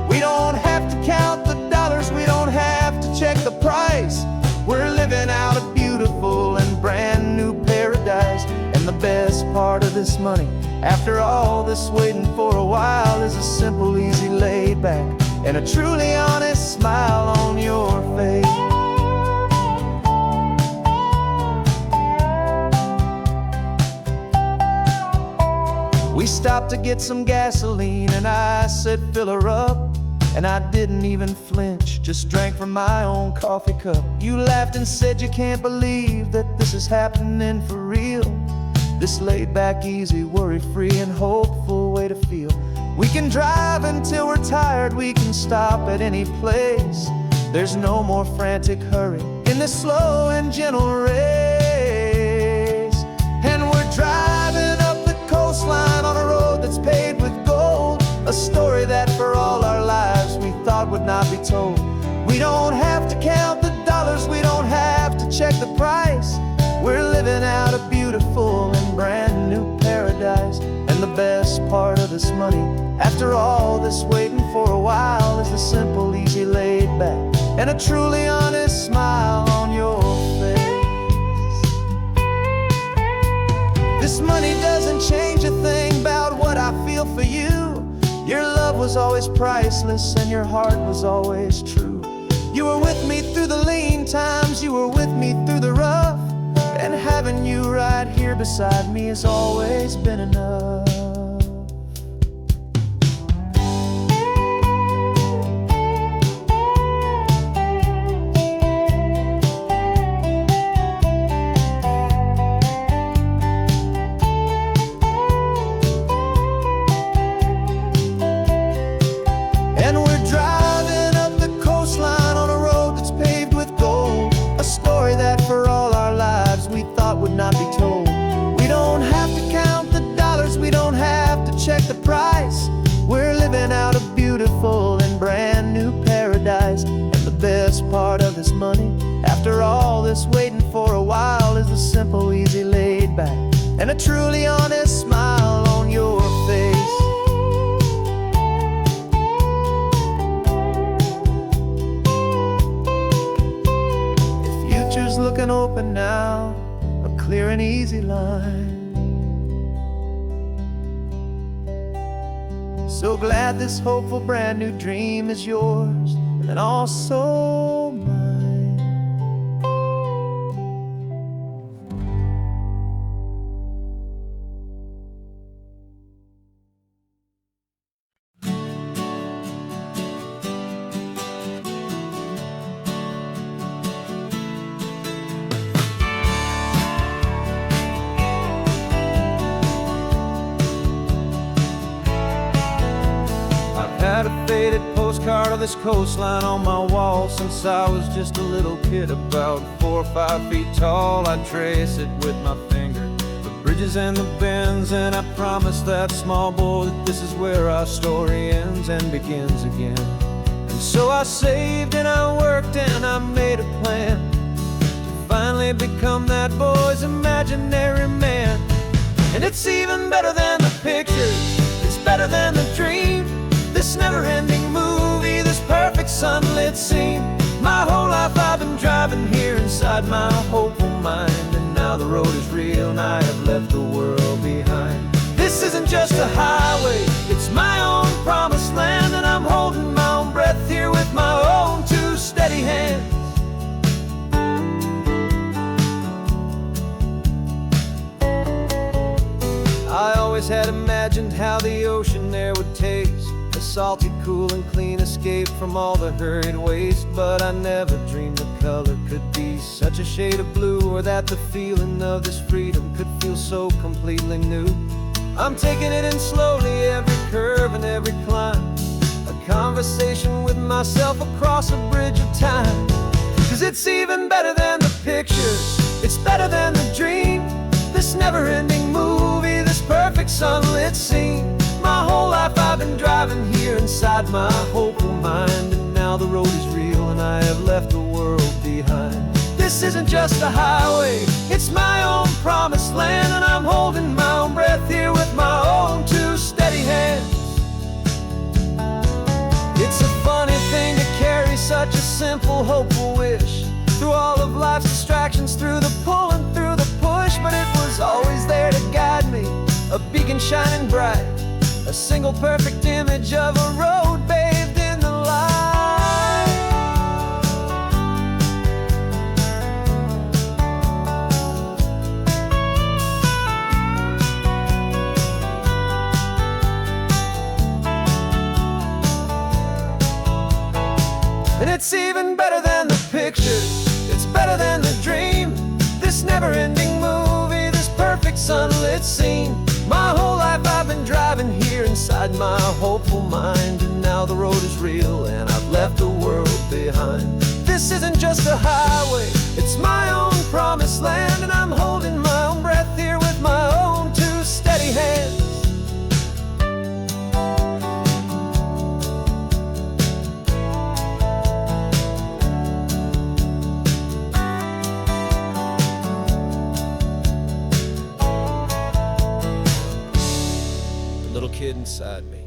We don't have to count the dollars, we don't have to check the price. We're living out a beautiful and brand new paradise. And the best part of this money, after all this waiting for a while, is a simple, easy, laid back, and a truly honest smile on your face. We stopped to get some gasoline, and I said, fill her up. And I didn't even flinch, just drank from my own coffee cup. You laughed and said you can't believe that this is happening for real. This laid back, easy, worry-free and hopeful way to feel. We can drive until we're tired, we can stop at any place. There's no more frantic hurry in this slow and gentle race. And we're driving up the coastline on a road that's paved with gold, a story that for all our lives we thought would not be told. We don't have to count the dollars, we don't have to check the price. We're living out a beautiful and brand new paradise. And the best part of this money, after all this waiting for a while, is the simple, easy, laid back, and a truly honest smile on your face. This money doesn't change a thing about what I feel for you. Your love was always priceless and your heart was always true. You were with me through the lean times, you were with me through the rough, and having you right here beside me has always been enough. Not be told. We don't have to count the dollars, we don't have to check the price. living out a beautiful and brand new paradise. And the best part of this money, after all this waiting for a while, is the simple, easy, laid back, and a truly honest smile on your face. The future's looking open now, a clear and easy line. So glad this hopeful brand new dream is yours and also mine. Had a faded postcard of this coastline on my wall since I was just a little kid, about 4 or 5 feet tall. I trace it with my finger, the bridges and the bends, and I promised that small boy that this is where our story ends and begins again. And so I saved and I worked and I made a plan to finally become that boy's imaginary man. And it's even better than the pictures, it's better than the dream, this never-ending movie, this perfect sunlit scene. My whole life I've been driving here inside my hopeful mind, and now the road is real and I have left the world behind. This isn't just a highway, it's my own promised land, and I'm holding my own breath here with my own 2 steady hands. I always had imagined how the ocean there would taste, a salty, cool and clean escape from all the hurried waste. But I never dreamed the color could be such a shade of blue, or that the feeling of this freedom could feel so completely new. I'm taking it in slowly, every curve and every climb, a conversation with myself across a bridge of time. 'Cause it's even better than the pictures, it's better than the dream, this never-ending movie, this perfect sunlit scene. My whole life I've been driving here inside my hopeful mind, and now the road is real and I have left the world behind. This isn't just a highway, it's my own promised land, and I'm holding my own breath here with my own 2 steady hands. It's a funny thing to carry such a simple, hopeful wish through all of life's distractions, through the pull and through the push, but it was always there to guide me, a beacon shining bright, a single perfect image of a road bathed in the light. And it's even better than the pictures, it's better than the dream, this never-ending movie, this perfect sunlit scene. My whole life I've been driving here inside my hopeful mind, and now the road is real and I've left the world behind. This isn't just a highway, it's my own promised land, and I'm holding my own breath here with my own 2 steady hands. Little kid inside me.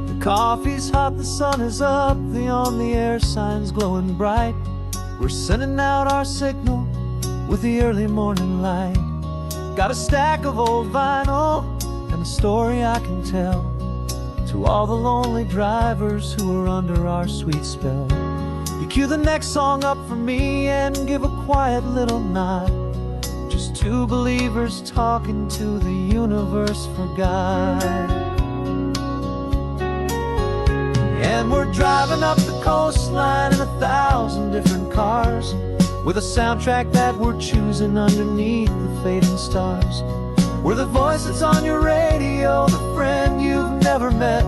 The coffee's hot, the sun is up, the on-the-air sign's glowing bright. We're sending out our signal with the early morning light. Got a stack of old vinyl and a story I can tell to all the lonely drivers who are under our sweet spell. You cue the next song up for me and give a quiet little nod, just 2 believers talking to the universe for God. And we're driving up the coastline in 1,000 different cars, with a soundtrack that we're choosing underneath the fading stars. We're the voice that's on your radio, the friend you've never met,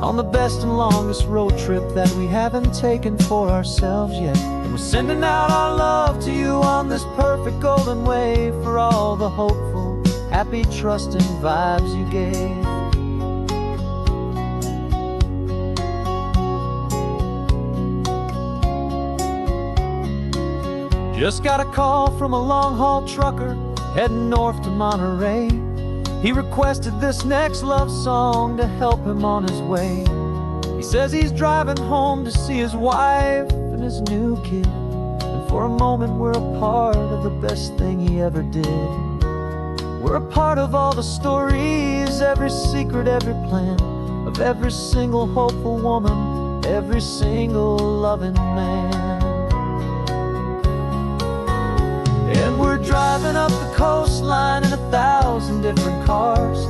on the best and longest road trip that we haven't taken for ourselves yet. And we're sending out our love to you on this perfect golden wave for all the hopeful, happy, trusting vibes you gave. Just got a call from a long-haul trucker heading north to Monterey. He requested this next love song to help him on his way. He says he's driving home to see his wife and his new kid, and for a moment we're a part of the best thing he ever did. We're a part of all the stories, every secret, every plan, of every single hopeful woman, every single loving man. And we're driving up the coastline in 1,000 different cars,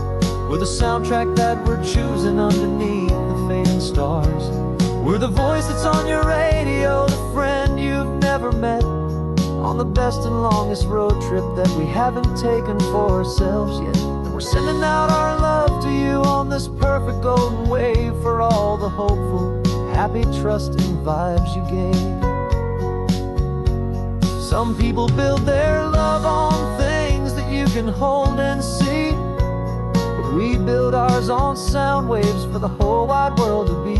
with a soundtrack that we're choosing underneath the fading stars. We're the voice that's on your radio, the friend you've never met, on the best and longest road trip that we haven't taken for ourselves yet. And we're sending out our love to you on this perfect golden wave for all the hopeful, happy, trusting vibes you gave. Some people build their love on things that you can hold and see, but we build ours on sound waves for the whole wide world to be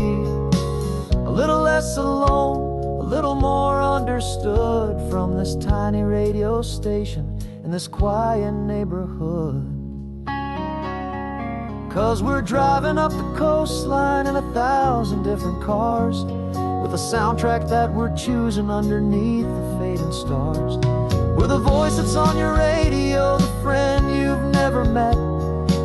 a little less alone, a little more understood from this tiny radio station in this quiet neighborhood. 'Cause we're driving up the coastline in 1,000 different cars, with a soundtrack that we're choosing underneath the fading stars. We're the voice that's on your radio, the friend you've never met,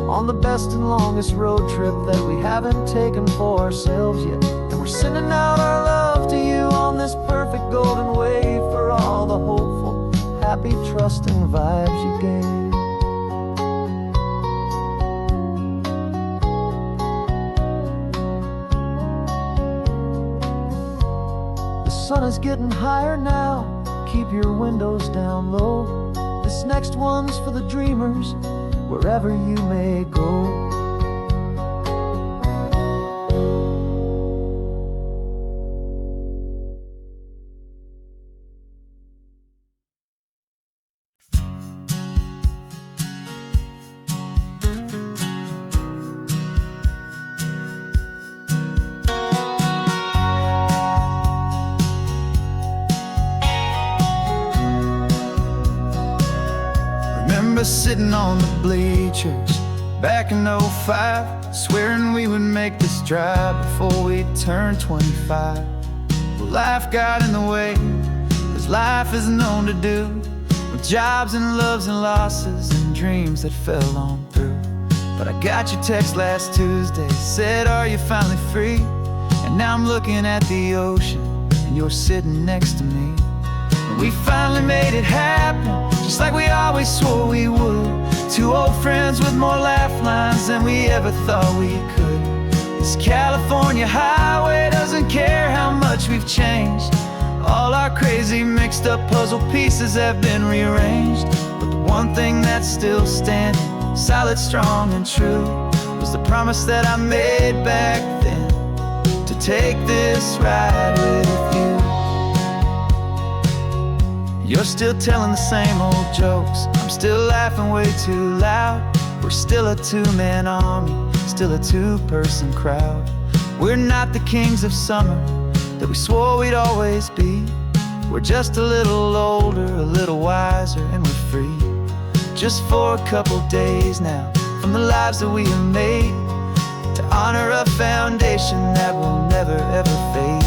on the best and longest road trip that we haven't taken for ourselves yet. And we're sending out our love to you on this perfect golden wave for all the hopeful, happy, trusting vibes you gave. The sun is getting higher now, keep your windows down low. This next one's for the dreamers, wherever you may go. Sitting on the bleachers back in '05, swearing we would make this drive before we turned 25. Well, life got in the way, as life is known to do, with jobs and loves and losses and dreams that fell on through. But I got your text last Tuesday, said, are you finally free? And now I'm looking at the ocean, and you're sitting next to me. And we finally made it happen, just like we always swore we would. Two old friends with more laugh lines than we ever thought we could. This California highway doesn't care how much we've changed. All our crazy mixed up puzzle pieces have been rearranged. But the one thing that's still standing, solid, strong, and true, was the promise that I made back then, to take this ride with you. You're still telling the same old jokes, I'm still laughing way too loud. We're still a two-man army, still a two-person crowd. We're not the kings of summer that we swore we'd always be. We're just a little older, a little wiser, and we're free. Just for a couple days now, from the lives that we have made, to honor a foundation that will never ever fade.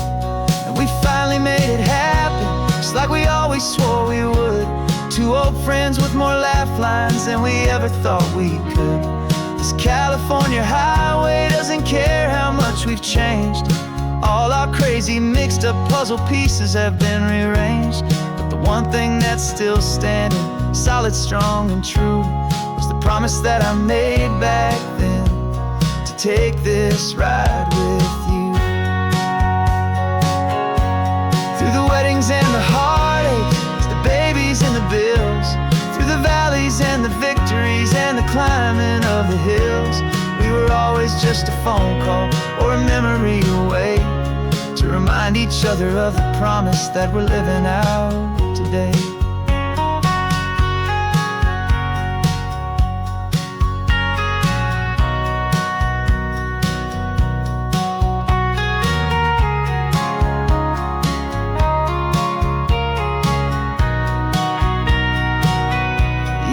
And we finally made it happen, just like we always swore we would. Two old friends with more laugh lines than we ever thought we could. This California highway doesn't care how much we've changed. All our crazy mixed up puzzle pieces have been rearranged. But the one thing that's still standing, solid, strong, and true, was the promise that I made back then, to take this ride with you. Through the weddings and the heartaches, the babies and the bills, through the valleys and the victories and the climbing of the hills, we were always just a phone call or a memory away, to remind each other of the promise that we're living out today.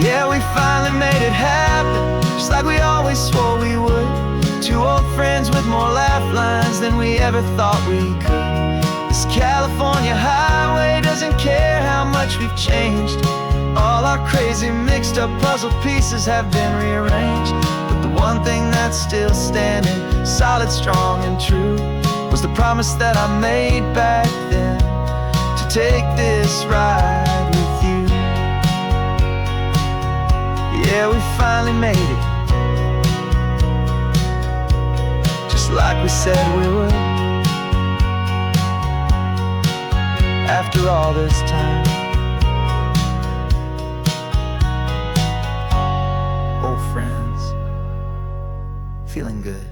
Yeah, we finally made it happen, just like we always swore we would. Two old friends with more laugh lines than we ever thought we could. This California highway doesn't care how much we've changed. All our crazy mixed up puzzle pieces have been rearranged, but the one thing that's still standing, solid, strong and true, was the promise that I made back then, to take this ride with you. Yeah, we finally made it, just like we said we would. After all this time, old friends, feeling good.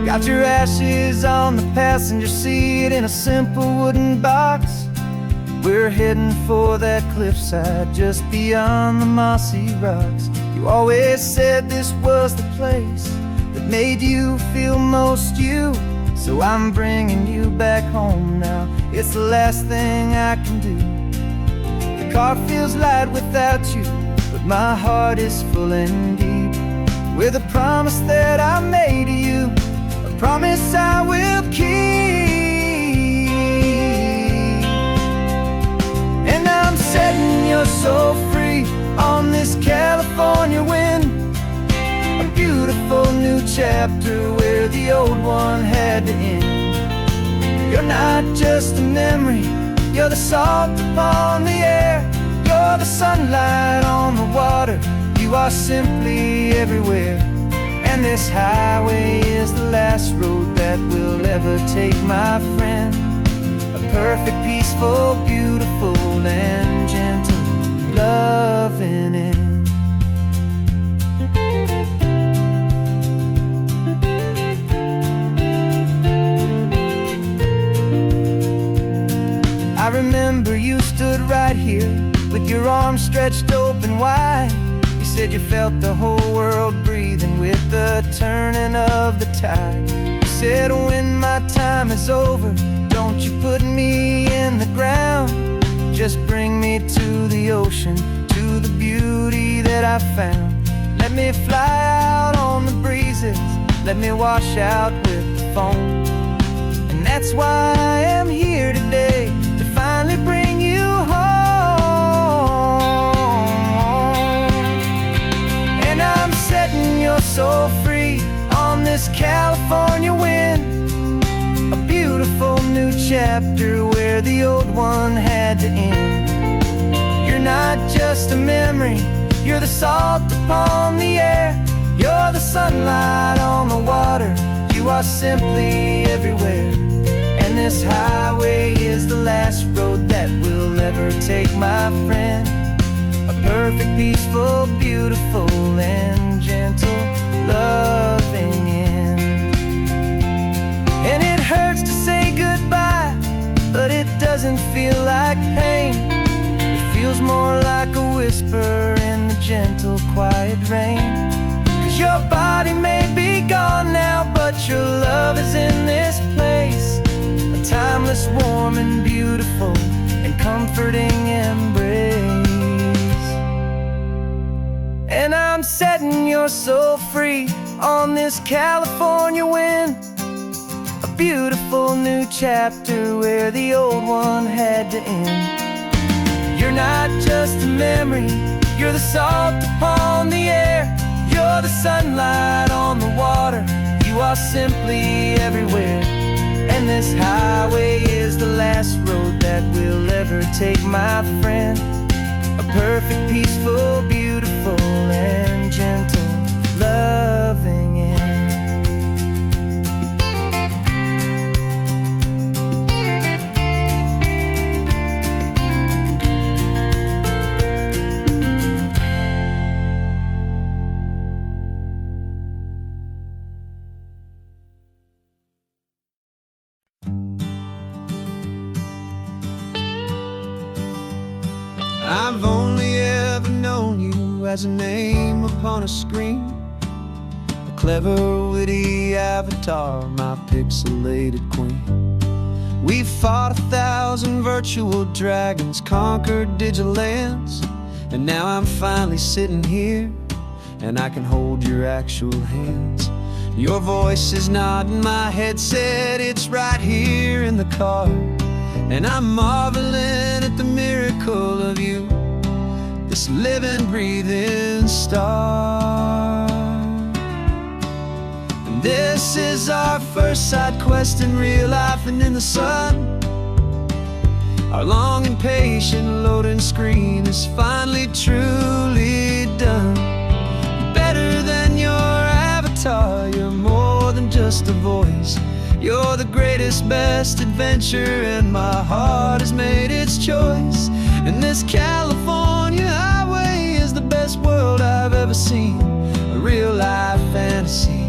Got your ashes on the passenger seat in a simple wooden box. We're heading for that cliffside just beyond the mossy rocks. You always said this was the place that made you feel most you, so I'm bringing you back home now. It's the last thing I can do. The car feels light without you, but my heart is full and deep with a promise that I made to you, a promise I will keep. And I'm setting your soul free on this California wind, a beautiful new chapter where the old one had to end. You're not just a memory, you're the salt upon the air, you're the sunlight on the water, you are simply everywhere. And this highway is the last road that we'll ever take, my friend. A perfect, peaceful, beautiful, and gentle, loving end. I remember you stood right here with your arms stretched open wide. You said you felt the whole world breathing with the turning of the tide. You said, when my time is over, don't you put me in the ground, just bring me to the ocean, to the beauty that I found. Let me fly out on the breezes, let me wash out with the foam. And that's why I am here today, to finally bring you home. And I'm setting your soul free on this California wind, a beautiful new chapter where the old one had to end. You're not just a memory, you're the salt upon the air, you're the sunlight on the water, you are simply everywhere. And this highway is the last road that we'll ever take, my friend. A perfect, peaceful, beautiful, and gentle, loving end. And it hurts to say goodbye, but it doesn't feel like pain. It feels more like a whisper in the gentle, quiet rain. 'Cause your body may be gone now, but your love is in this place, a timeless, warm, and beautiful, and comforting embrace. And I'm setting your soul free on this California wind, a beautiful new chapter where the old one had to end. You're not just a memory, you're the salt upon the air, you're the sunlight on the water, you are simply everywhere. And this highway is the last road that we'll ever take, my friend. A perfect, peaceful, beautiful, and gentle, loving end. as a name upon a screen. A clever, witty avatar, my pixelated queen. We fought 1,000 virtual dragons, conquered digital lands, and now I'm finally sitting here, and I can hold your actual hands. Your voice is not in my headset, it's right here in the car, and I'm marveling at the miracle of you, this living, breathing star. And this is our first side quest in real life and in the sun. Our long and patient loading screen is finally truly done. Better than your avatar, you're more than just a voice. You're the greatest, best adventure, and my heart has made its choice. And this California highway is the best world I've ever seen, a real life fantasy,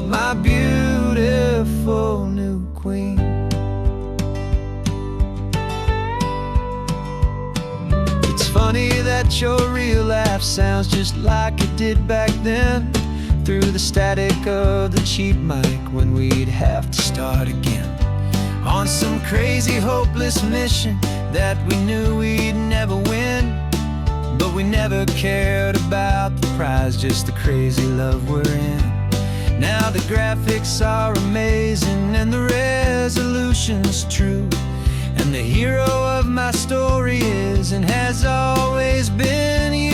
my beautiful new queen. It's funny that your real life sounds just like it did back then, through the static of the cheap mic when we'd have to start again, on some crazy hopeless mission that we knew we'd never win. But we never cared about the prize, just the crazy love we're in. Now the graphics are amazing and the resolution's true, and the hero of my story is and has always been you.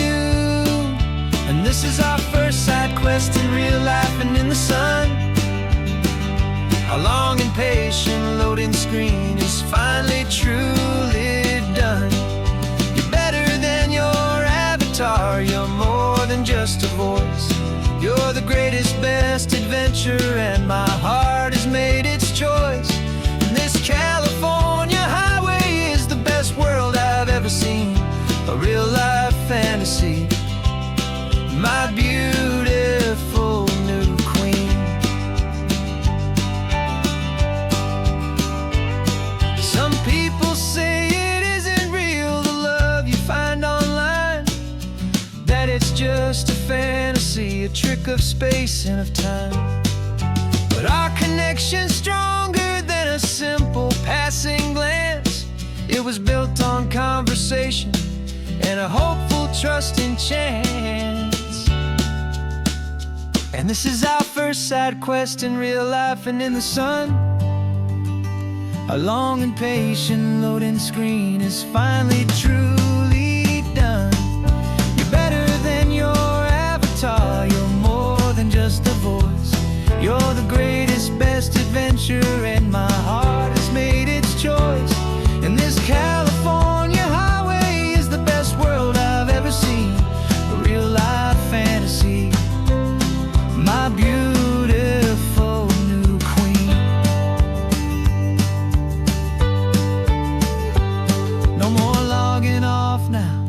And this is our first side quest in real life and in the sun. Our long and patient loading screen is finally truly done. You're better than your avatar, you're more than just a voice. You're the greatest, best adventure, and my heart has made its choice. And this California highway is the best world I've ever seen, a real life fantasy, my beautiful new queen. Some people say it isn't real, the love you find online, that it's just a fantasy, a trick of space and of time. But our connection's stronger than a simple passing glance. It was built on conversation and a hopeful, trusting chance. And this is our first side quest in real life and in the sun. Our long and patient loading screen is finally truly done. You're better than your avatar, you're more than just a voice. You're the greatest, best adventure, and my heart has made its choice. And this California highway is the best world I've ever seen, a real life fantasy, my beautiful new queen. No more logging off now,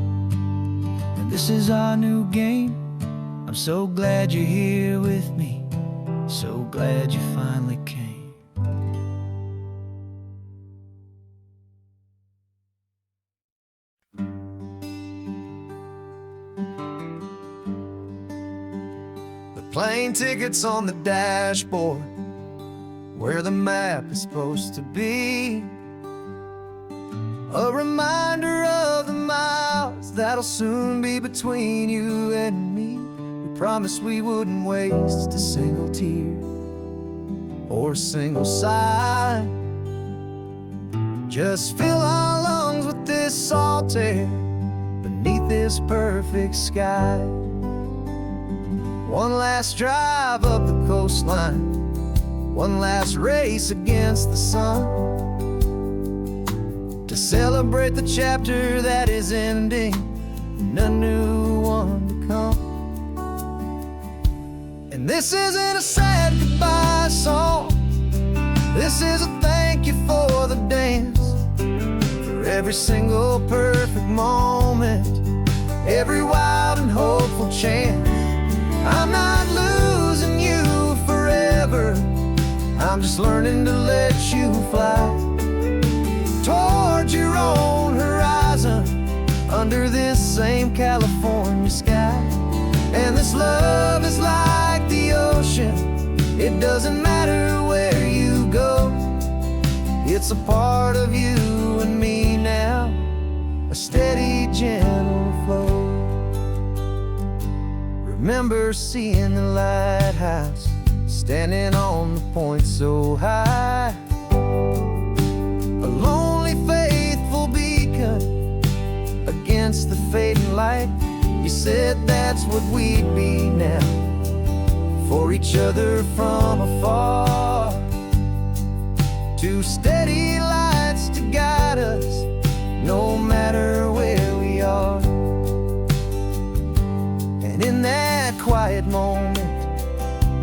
and this is our new game. I'm so glad you're here with me, so glad you finally came. Plane tickets on the dashboard, where the map is supposed to be. A reminder of the miles that'll soon be between you and me. We promised we wouldn't waste a single tear or a single sigh. Just fill our lungs with this salt air beneath this perfect sky. One last drive up the coastline, one last race against the sun, to celebrate the chapter that is ending and a new one to come. And this isn't a sad goodbye song, this is a thank you for the dance, for every single perfect moment, every wild and hopeful chance. I'm not losing you forever, I'm just learning to let you fly towards your own horizon under this same California sky. And this love is like the ocean, it doesn't matter where you go. It's a part of you and me now, a steady, gentle flow. Remember seeing the lighthouse, standing on the point so high, a lonely, faithful beacon against the fading light. You said that's what we'd be now, for each other from afar. Two steady lights to guide us, no matter where we are. And in that quiet moment,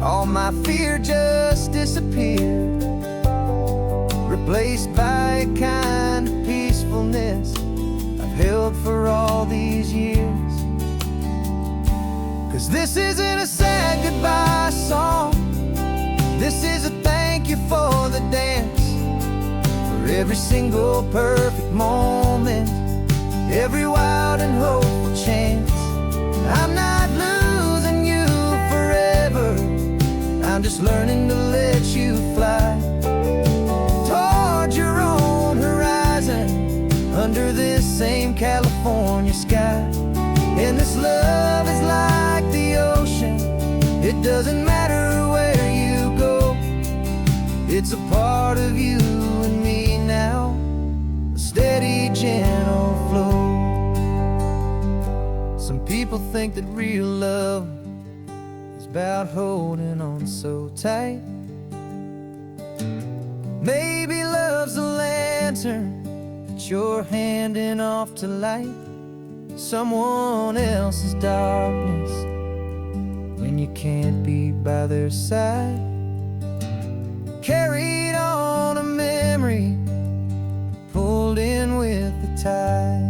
all my fear just disappeared, replaced by a kind of peacefulness I've held for all these years. 'Cause this isn't a sad goodbye song, this is a thank you for the dance, for every single perfect moment, every wild and hopeful chance. I'm not losing you forever, I'm just learning to let you fly towards your own horizon, under this same California sky. And this love is like the ocean, it doesn't matter where you go. It's a part of you and me now, a steady, gentle flow. Some people think that real love is about holding on so tight. Maybe love's a lantern that you're handing off to light someone else's darkness when you can't be by their side. Carried on a memory, pulled in with the tide.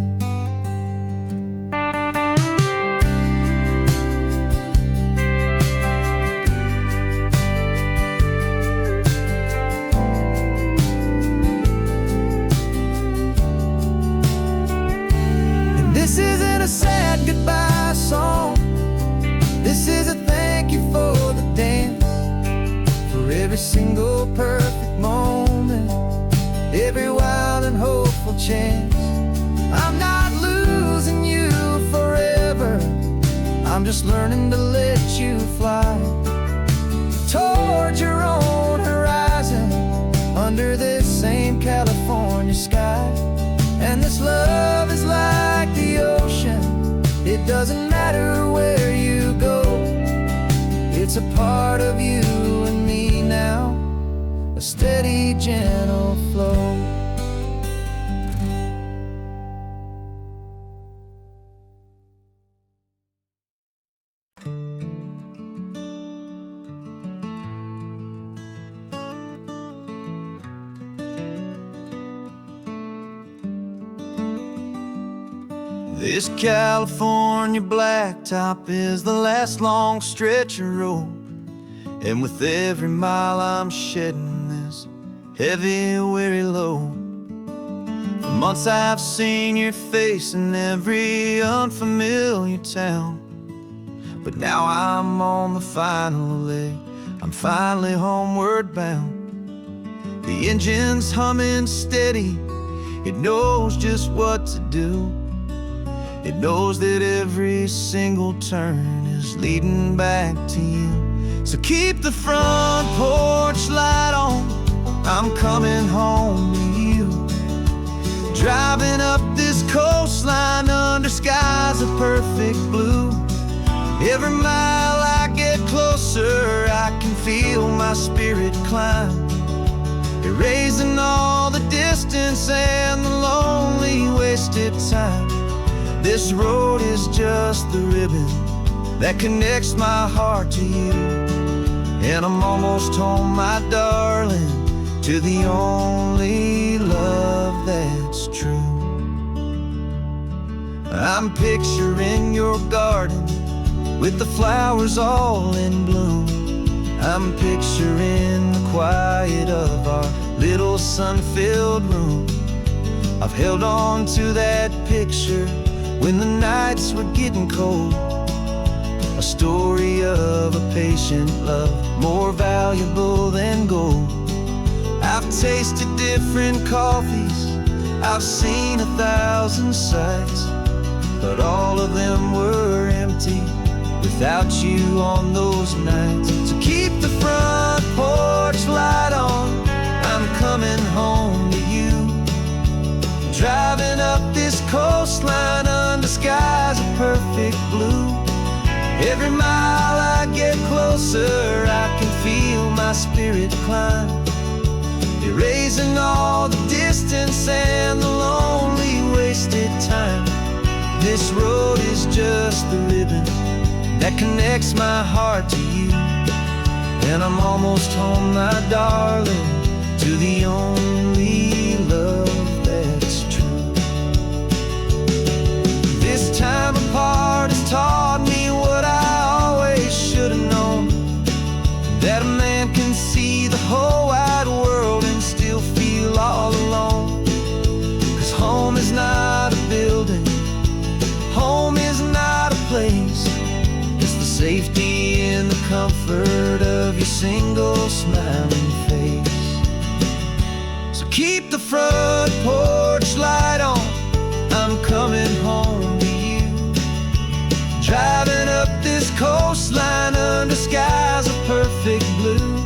This isn't a sad goodbye song, this is a thank you for the dance, for every single perfect moment, every wild and hopeful chance. I'm not losing you forever, I'm just learning to let you fly towards your own horizon, under this same California sky. And this love is like the ocean, it doesn't matter where you go. It's a part of you and me now, a steady, gentle flow. This California blacktop is the last long stretch of road, and with every mile I'm shedding this heavy, weary load. For months I've seen your face in every unfamiliar town, but now I'm on the final leg, I'm finally homeward bound. The engine's humming steady, it knows just what to do. It knows that every single turn is leading back to you. So keep the front porch light on, I'm coming home to you. Driving up this coastline under skies of perfect blue. Every mile I get closer, I can feel my spirit climb, erasing all the distance and the lonely wasted time. This road is just the ribbon that connects my heart to you, and I'm almost home, my darling, to the only love that's true. I'm picturing your garden with the flowers all in bloom. I'm picturing the quiet of our little sun-filled room. I've held on to that picture when the nights were getting cold. A story of a patient love, more valuable than gold. I've tasted different coffees, I've seen 1,000 sights, but all of them were empty without you on those nights. So keep the front porch light on, I'm coming home to you. Driving up this coastline under skies of perfect blue. Every mile I get closer, I can feel my spirit climb, erasing all the distance and the lonely wasted time. This road is just the ribbon that connects my heart to you, and I'm almost home, my darling, to the only love that's true. This time apart has taught me what I always should have known, that a man can see the whole wide world and still feel all alone. 'Cause home is not a building, home is not a place, it's the safety and the comfort of your single smiling face. So keep the front porch light on, I'm coming home to you. Driving up this coastline under skies of perfect blue.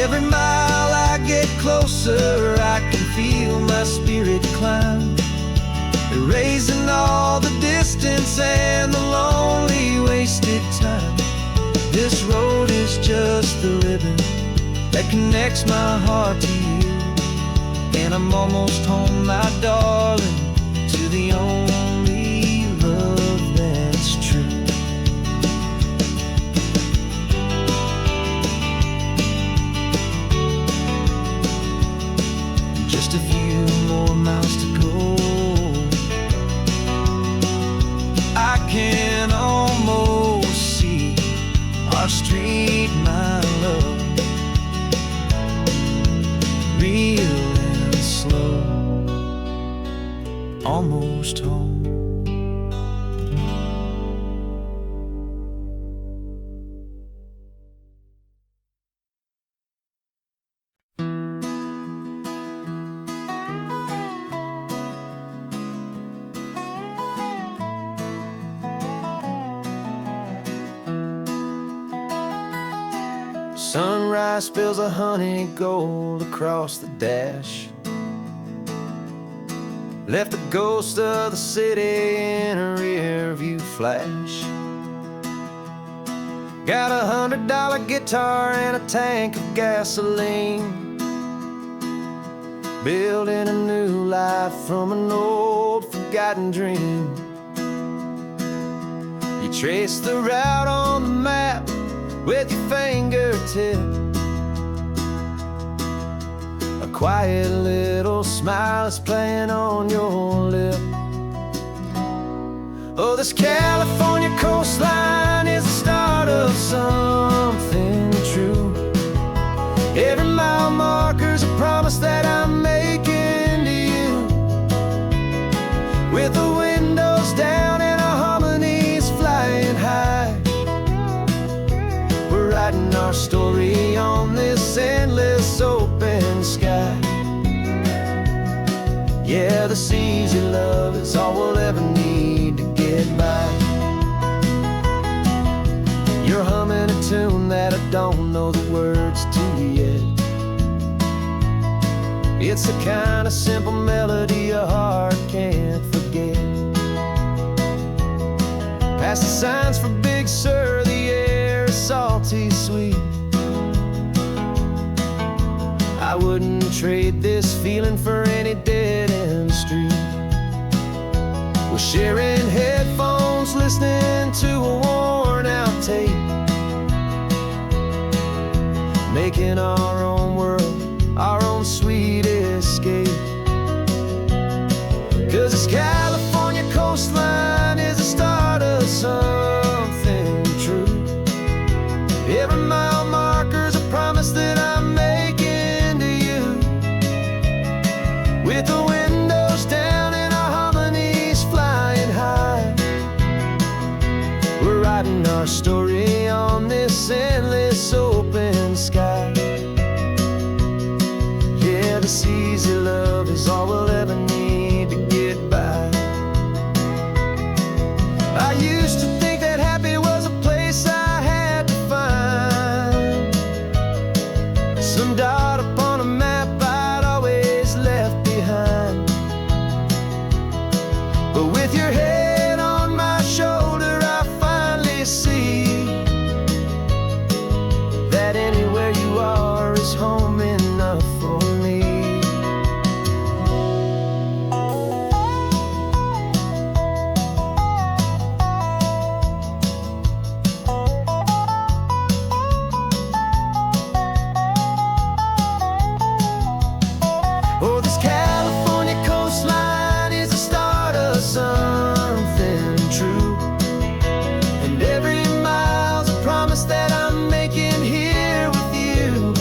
Every mile I get closer, I can feel my spirit climb, erasing all the distance and the lonely wasted time. This road is just the ribbon that connects my heart to you, and I'm almost home, my darling, to the only love that's true. Just a few more miles to go, I can almost see our street, my love, real and slow, almost home. Sunrise spills a honey gold across the dash, left the ghost of the city in a rear view flash. Got a $100 guitar and a tank of gasoline, building a new life from an old forgotten dream. You trace the route on the map with your fingertip, a quiet little smile is playing on your lip. Oh, this California coastline is the start of something true. Every mile marker's a promise that I'm making to you, with the windows down and our harmonies flying high. Writing our story on this endless open sky. Yeah, this easy love is all we'll ever need to get by. You're humming a tune that I don't know the words to yet. It's the kind of simple melody your heart can't forget. Past the signs for Big Sur, the air is salty sweet. I wouldn't trade this feeling for any dead-end street. We're sharing headphones, listening to a worn-out tape, making our own world, our own sweet escape. 'Cause this California coastline is the start of something true. Every mile marker's a promise that I'm making to you, with the windows down and our harmonies flying high. writing our story on this endless open sky. Yeah, this easy love is all we'll ever need to get by. I used to think that happy was a place I had to find, some dot upon a map I'd always left behind. But with your head on my shoulder, I finally see that anywhere you are is home enough for me. Oh, this California coastline is the start of something true, and every mile's a promise that I'm making here with you.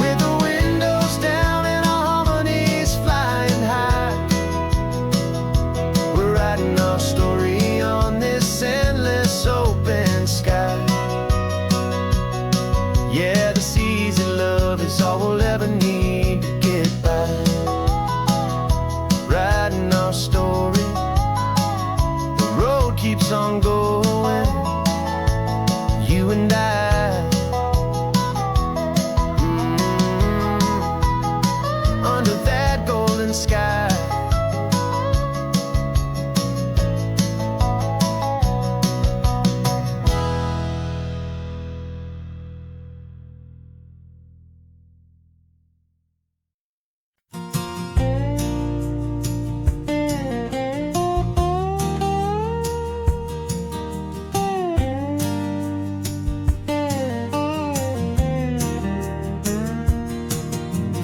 With the windows down and our harmonies flying high, we're writing our story on this endless open sky. Yeah, this easy love is all we'll ever need to get by. Writing our story, the road keeps on going, you and I, under that golden sky.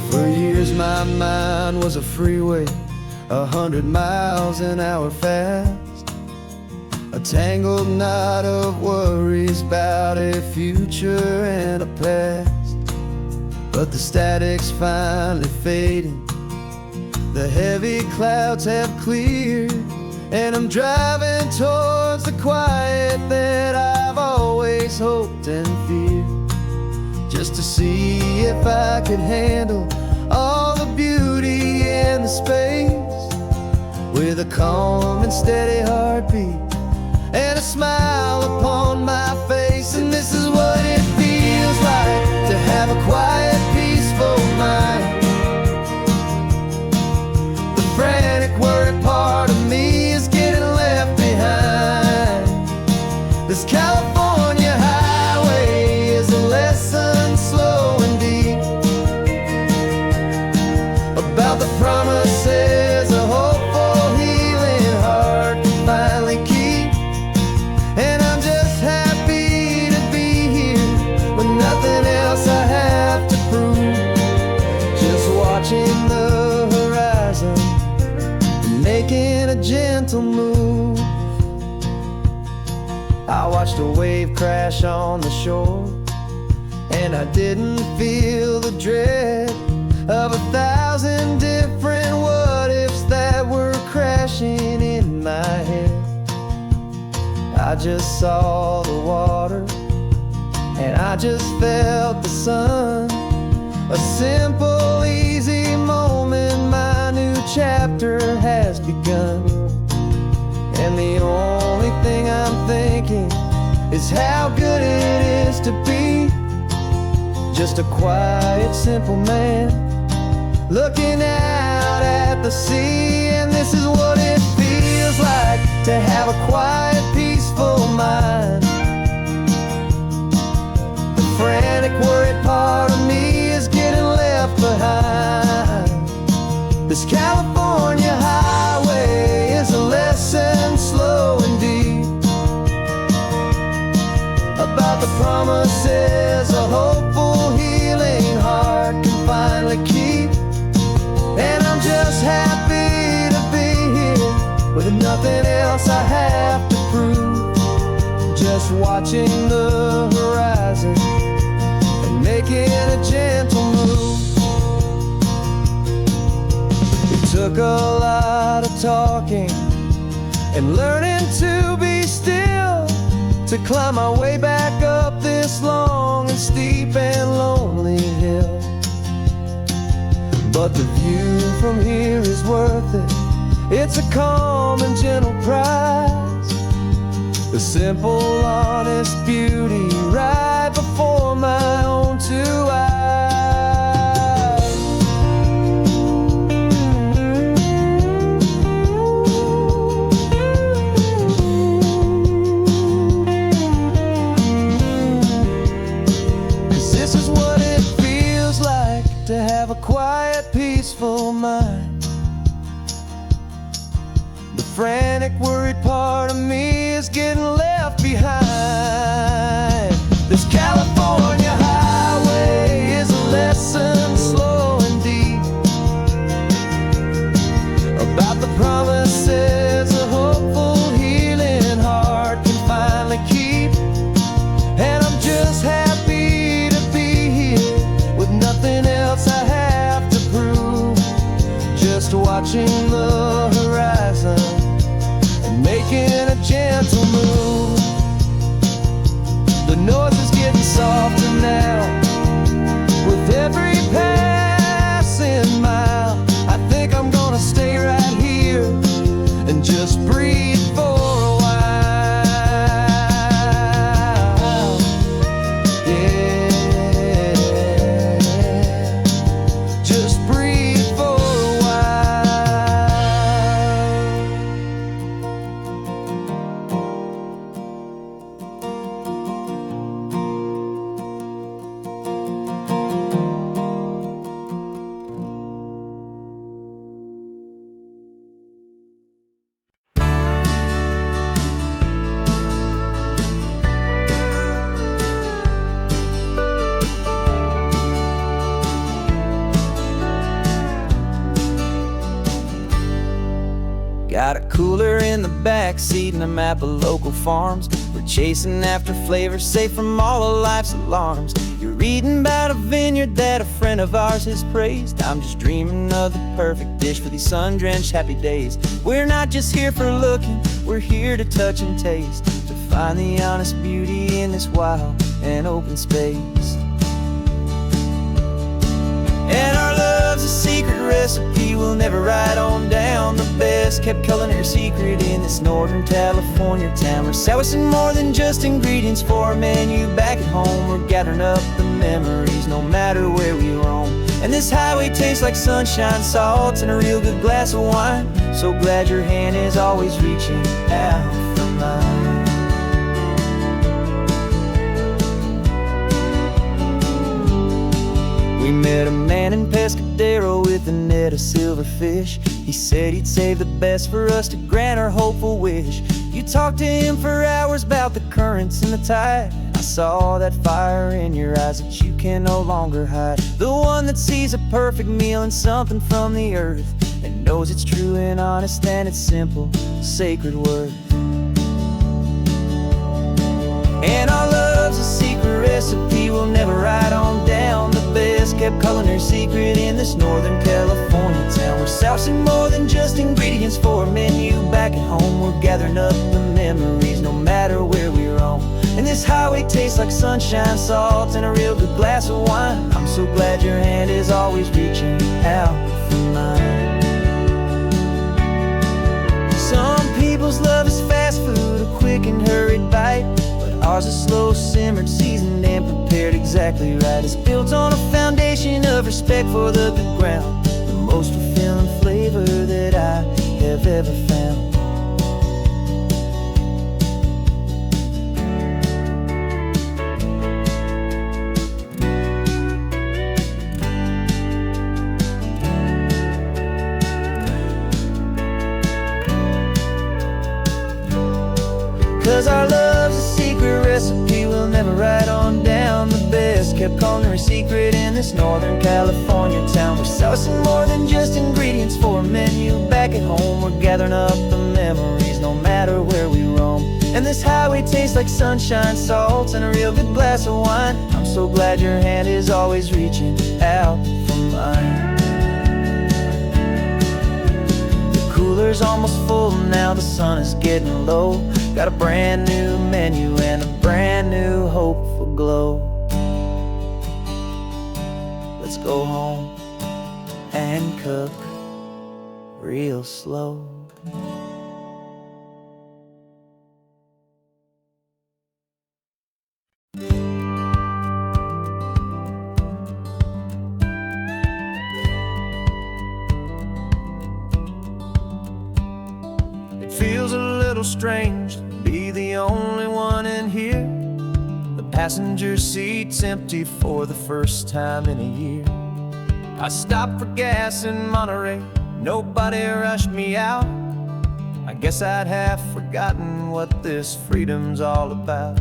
For years my mind was a freeway, 100 miles an hour fast, a tangled knot of worries about a future and a past. But the static's finally fading, the heavy clouds have cleared, and I'm driving towards the quiet that I've always hoped and feared, just to see if I could handle all the beauty and the space, with a calm and steady heartbeat and a smile upon my face. And this is what it feels like to have a quiet, peaceful mind. The frantic, worried part of me is getting left behind. This California highway is a lesson slow and deep about the promises a hopeful, healing heart can finally keep. And I'm just happy to be here with nothing else I have to prove, just watching the horizon and making a gentle move. I watched a wave crash on the shore, and I didn't feel the dread of 1,000 different what-ifs that were crashing in my head. I just saw the water, and I just felt the sun. A simple, easy moment, my new chapter has begun. And the only thing I'm thinking is how good it is to be just a quiet, simple man looking out at the sea. And this is what it feels like to have a quiet, peaceful mind. The frantic, worried part of me is getting left behind. This California highway is a lesson slow and deep about the promises a hopeful, healing heart can finally keep. And I'm just happy to be here with nothing else I have to prove, just watching the horizon and making a gentle move. It took a lot of talking and learning to be still to climb my way back up this long and steep and lonely hill. But the view from here is worth it. It's a calm and gentle prize, the simple, honest beauty right before my own two eyes. 'Cause this is what it feels like to have a quiet, peaceful mind. The frantic, worried part of me is getting left behind. This California highway is a lesson slow and deep about the promises a hopeful, healing heart can finally keep. And I'm just happy to be here with nothing else I have to prove, just watching the horizon and making a gentle move. The noise is getting softer now with every passing mile. I think I'm gonna stay right here and just breathe for a while. Yeah, just breathe for a while. Got a cooler in the back seat and a map of local farms. We're chasing after flavors safe from all of life's alarms. You're reading about a vineyard that a friend of ours has praised. I'm just dreaming of the perfect dish for these sun-drenched happy days. We're not just here for looking, we're here to touch and taste, to find the honest beauty in this wild and open space. And our love's a secret recipe we'll never write on down. The best kept culinary secret in this Northern California town. We're sourcing more than just ingredients for a menu back at home. We're gathering up the memories no matter where we roam. And this highway tastes like sunshine, salt, and a real good glass of wine. So glad your hand is always reaching out for mine. We met a man in Pescadero with a net of silverfish. He said he'd save the best for us to grant our hopeful wish. You talked to him for hours about the currents and the tide. I saw that fire in your eyes that you can no longer hide. The one that sees a perfect meal in something from the earth, and knows it's true and honest and it's simple, sacred worth. And our love's a secret recipe we'll never write on down. The best kept culinary secret in this Northern California town. We're sourcing more than just ingredients for a menu back at home. We're gathering up the memories no matter where we roam. And this highway tastes like sunshine, salt, and a real good glass of wine. I'm so glad your hand is always reaching out for mine. Some people's love is fast food, a quick and hurried bite. Ours is slow simmered, seasoned, and prepared exactly right. It's built on a foundation of respect for the good ground, the most fulfilling flavor that I have ever found. 'Cause our love's a secret recipe we'll never write on down. The best kept culinary secret in this Northern California town. We're sourcing more than just ingredients for a menu back at home. We're gathering up the memories no matter where we roam. And this highway tastes like sunshine, salt, and a real good glass of wine. I'm so glad your hand is always reaching out for mine. The cooler's almost full now, the sun is getting low. Got a brand new menu and a brand new hopeful glow. Let's go home and cook real slow. It feels a little strange to be the only one in here. The passenger seat's empty for the first time in a year. I stopped for gas in Monterey, nobody rushed me out. I guess I'd have forgotten what this freedom's all about.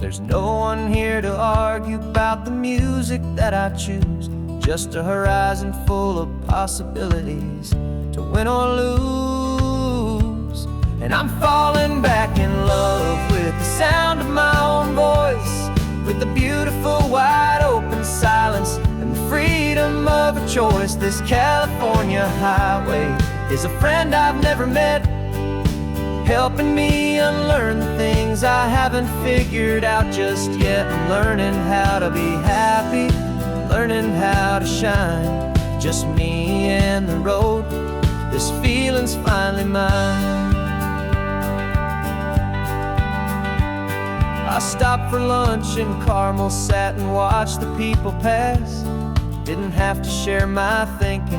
There's no one here to argue about the music that I choose, just a horizon full of possibilities to win or lose. And I'm falling back in love with the sound of my own voice, with the beautiful wide open silence and the freedom of a choice. This California highway is a friend I've never met, helping me unlearn the things I haven't figured out just yet. I'm learning how to be happy, learning how to shine, just me and the road. This feeling's finally mine. I stopped for lunch in Carmel, sat and watched the people pass. Didn't have to share my thinking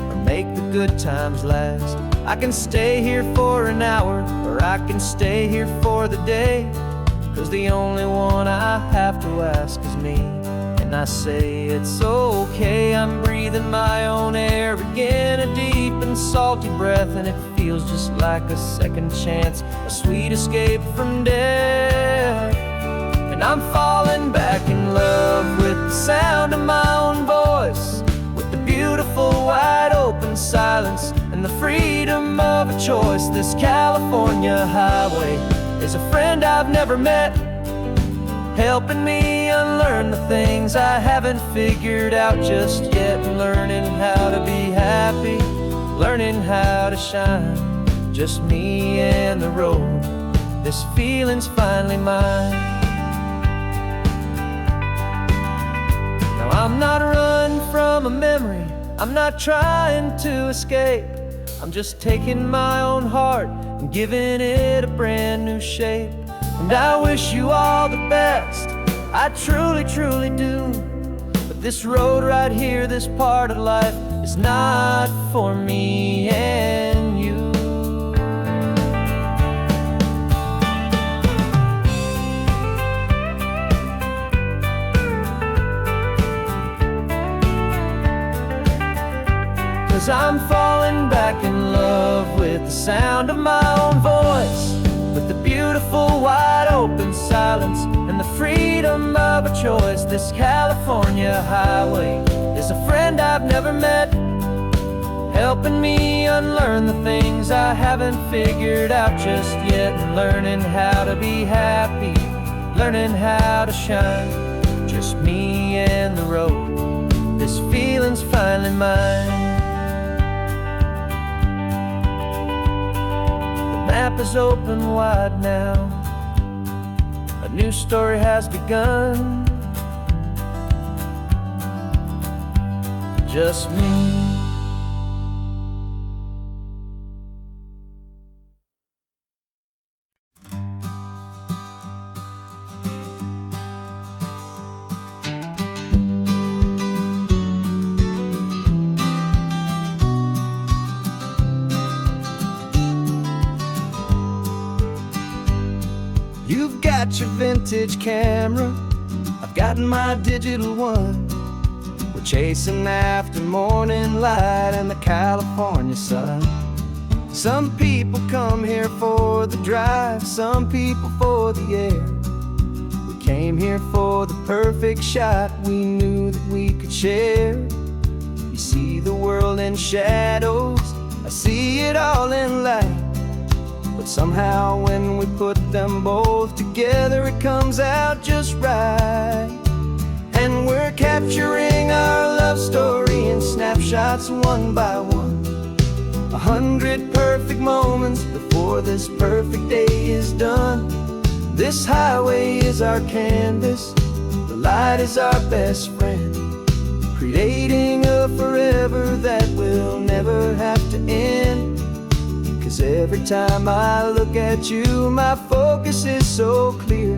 or make the good times last. I can stay here for an hour, or I can stay here for the day, 'cause the only one I have to ask is me. And I say it's okay, I'm breathing my own air again, a deep and salty breath, and it feels just like a second chance, a sweet escape from death. And I'm falling back in love with the sound of my own voice, with the beautiful wide open silence and the freedom of a choice. This California highway is a friend I've never met, helping me unlearn the things I haven't figured out just yet. Learning how to be happy, learning how to shine, just me and the road. This feeling's finally mine. Now I'm not running from a memory, I'm not trying to escape. I'm just taking my own heart and giving it a brand new shape. And I wish you all the best, I truly, truly do. But this road right here, this part of life, is not for me and you. 'Cause I'm falling back in love with the sound of my own voice, with the beautiful wide open silence and the freedom of a choice. This California highway is a friend I've never met, helping me unlearn the things I haven't figured out just yet. And learning how to be happy, learning how to shine, just me and the road. This feeling's finally mine. The map is open wide now, a new story has begun. Just me. You've got your vintage camera, I've got my digital one. We're chasing after morning light and the California sun. Some people come here for the drive, some people for the air. We came here for the perfect shot we knew that we could share. You see the world in shadows, I see it all in light. But somehow when we put them both together, it comes out just right. And we're capturing our love story in snapshots one by one. 100 perfect moments before this perfect day is done. This highway is our canvas, the light is our best friend, creating a forever that will never have to end. 'Cause every time I look at you, my focus is so clear.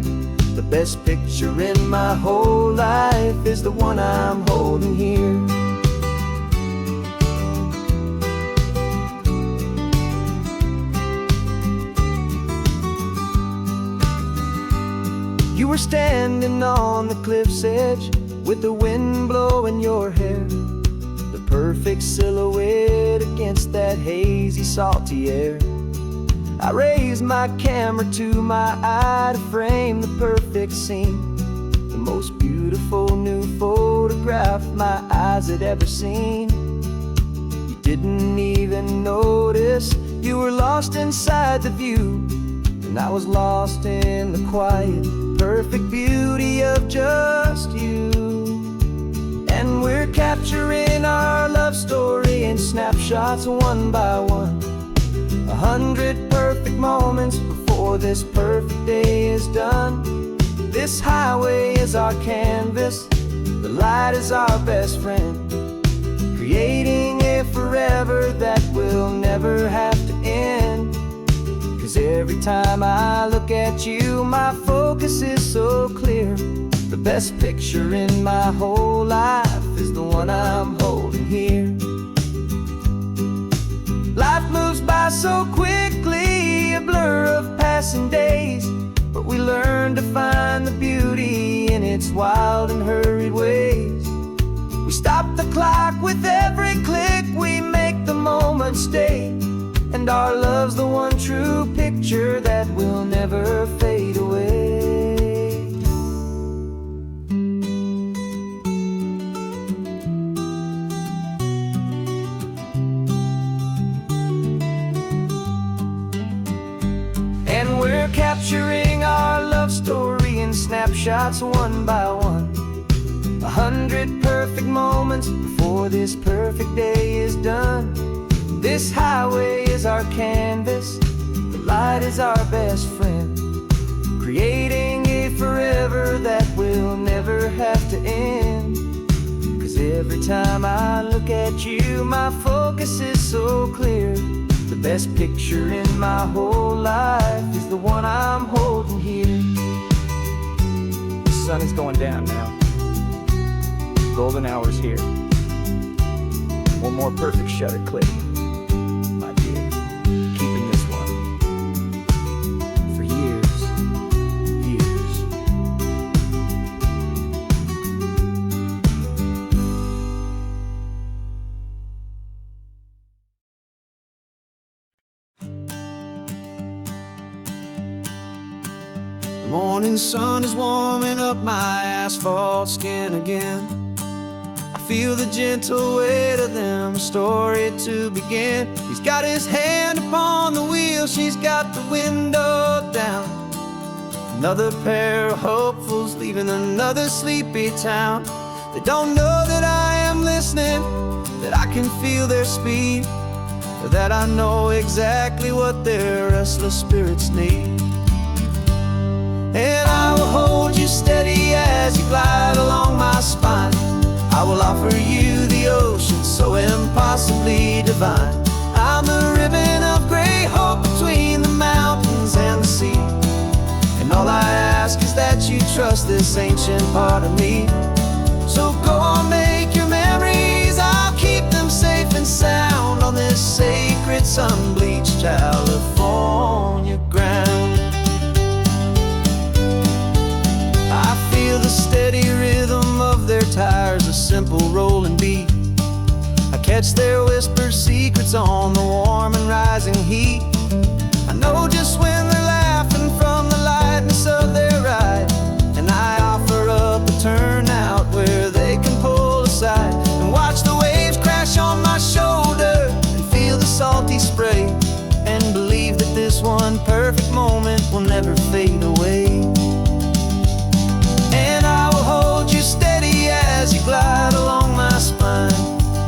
The best picture in my whole life is the one I'm holding here. You were standing on the cliff's edge with the wind blowing your hair, the perfect silhouette against that hazy, salty air. I raised my camera to my eye to frame the perfect scene, the most beautiful new photograph my eyes had ever seen. You didn't even notice you were lost inside the view, and I was lost in the quiet, perfect beauty of just you. And we're capturing our love story in snapshots one by one. 100 perfect moments before this perfect day is done. This highway is our canvas, the light is our best friend, creating a forever that will never have to end. 'Cause every time I look at you, my focus is so clear. The best picture in my whole life is the one I'm holding here. Life moves by so quickly, a blur of passing days, but we learn to find the beauty in its wild and hurried ways. We stop the clock with every click, we make the moment stay, and our love's the one true picture that will never fade away. And we're capturing our love story in snapshots one by one. 100 perfect moments before this perfect day is done. This highway is our canvas, the light is our best friend, creating a forever that will never have to end. 'Cause every time I look at you, my focus is so clear. The best picture in my whole life is the one I'm holding here. The sun is going down now. Golden hour's here. One more perfect shutter click, my dear. Keeping this one for years, years. The morning sun is warming up my asphalt skin again. I feel the gentle weight of them, a story to begin. He's got his hand upon the wheel, she's got the window down. Another pair of hopefuls leaving another sleepy town. They don't know that I am listening, that I can feel their speed, or that I know exactly what their restless spirits need. And I will hold you steady as you glide along my spine. I will offer you the ocean so impossibly divine. I'm the ribbon of gray hope between the mountains and the sea, and all I ask is that you trust this ancient part of me. So go on, make your memories, I'll keep them safe and sound on this sacred sun-bleached California ground. I feel the steady rhythm of their tires, a simple rolling beat. I catch their whispered secrets on the warm and rising heat. I know just when they're laughing from the lightness of their ride, and I offer up a turnout where they can pull aside and watch the waves crash on my shoulder and feel the salty spray, and believe that this one perfect moment will never fade away. And I will hold you steady as you glide along my spine.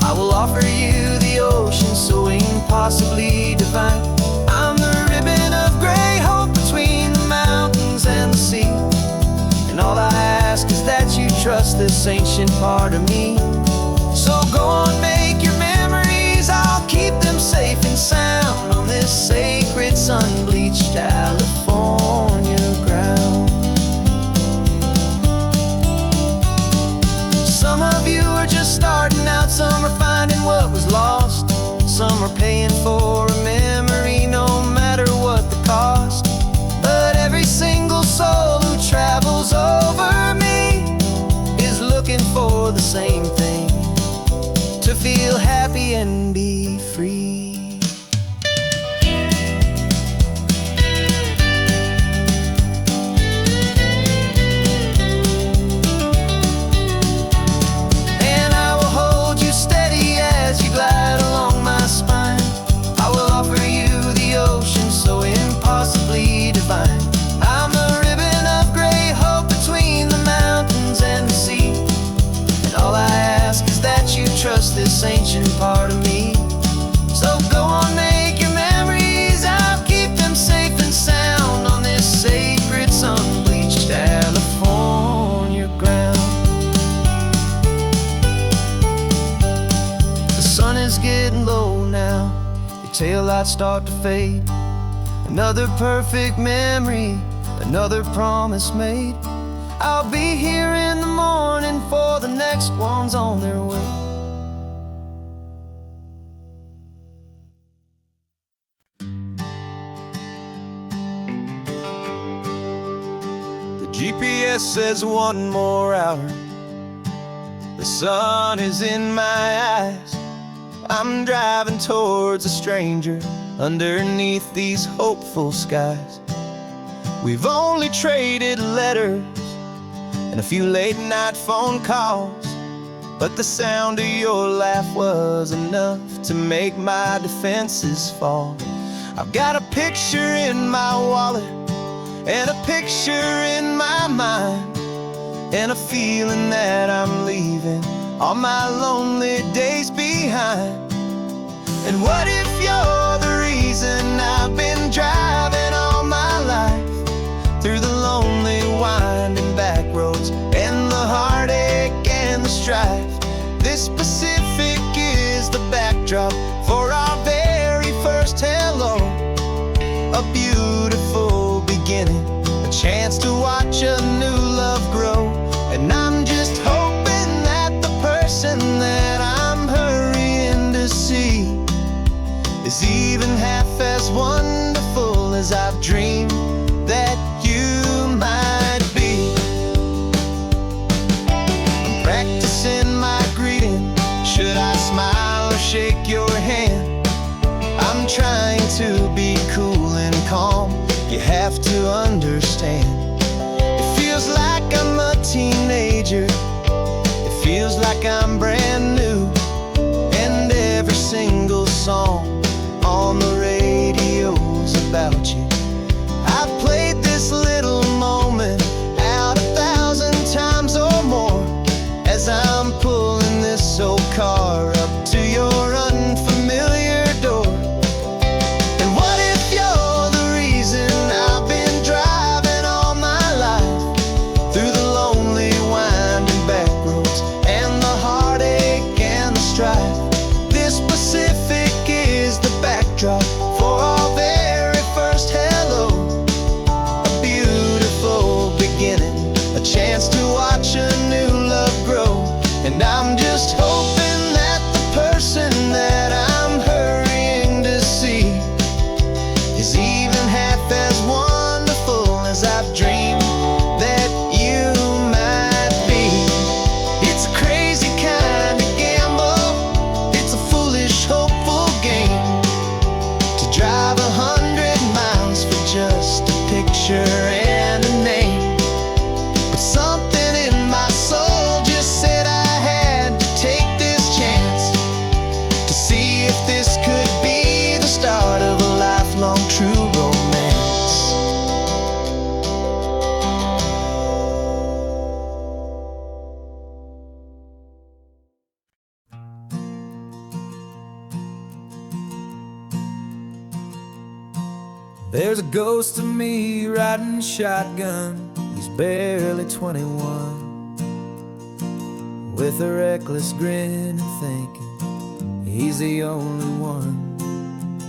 I will offer you the ocean so impossible impossibly divine. I'm the ribbon of gray hope between the mountains and the sea. And all I ask is that you trust this ancient part of me. So go on, make your memories, I'll keep them safe and sound on this sacred sun-bleached California ground. Some of you are just starting out, some are finding what was lost, some are paying for a memory no matter what the cost. But every single soul who travels over me is looking for the same thing: to feel happy and be free. And I will hold you steady as you glide along my spine. I will offer you the ocean so impossibly divine. I'm the ribbon of gray hope between the mountains and the sea. And all I ask is that you trust this ancient part of me. So go on, make your memories, I'll keep them safe and sound on this sacred sun-bleached California ground. The sun is getting low now, your taillights start to fade. Another perfect memory, another promise made. I'll be here in the morning for the next ones on their way. The GPS says one more hour. The sun is in my eyes. I'm driving towards a stranger underneath these hopeful skies. We've only traded letters and a few late night phone calls, but the sound of your laugh was enough to make my defenses fall. I've got a picture in my wallet and a picture in my mind, and a feeling that I'm leaving all my lonely days behind. And what if you're the reason I've been driving all my life through the lonely winding back roads and the heartache and the strife? This Pacific is the backdrop for our very first hello, a beautiful beginning, a chance to watch a new love grow. And I'm just hoping that the person that I'm hurrying to see is even half as wonderful as I've dreamed that you might be. I'm practicing my greeting. Should I smile or shake your hand? I'm trying to be cool and calm. You have to understand. It feels like I'm a teenager. It feels like I'm brand new. And every single song on the radio's about you. I've played this little moment out 1,000 times or more as I'm pulling this old car up to your unfamiliar door. And what if you're the reason I've been driving all my life through the lonely winding back roads and the heartache and the strife? This Pacific is the backdrop for our very first There's a ghost of me riding shotgun. He's barely 21, with a reckless grin and thinking he's the only one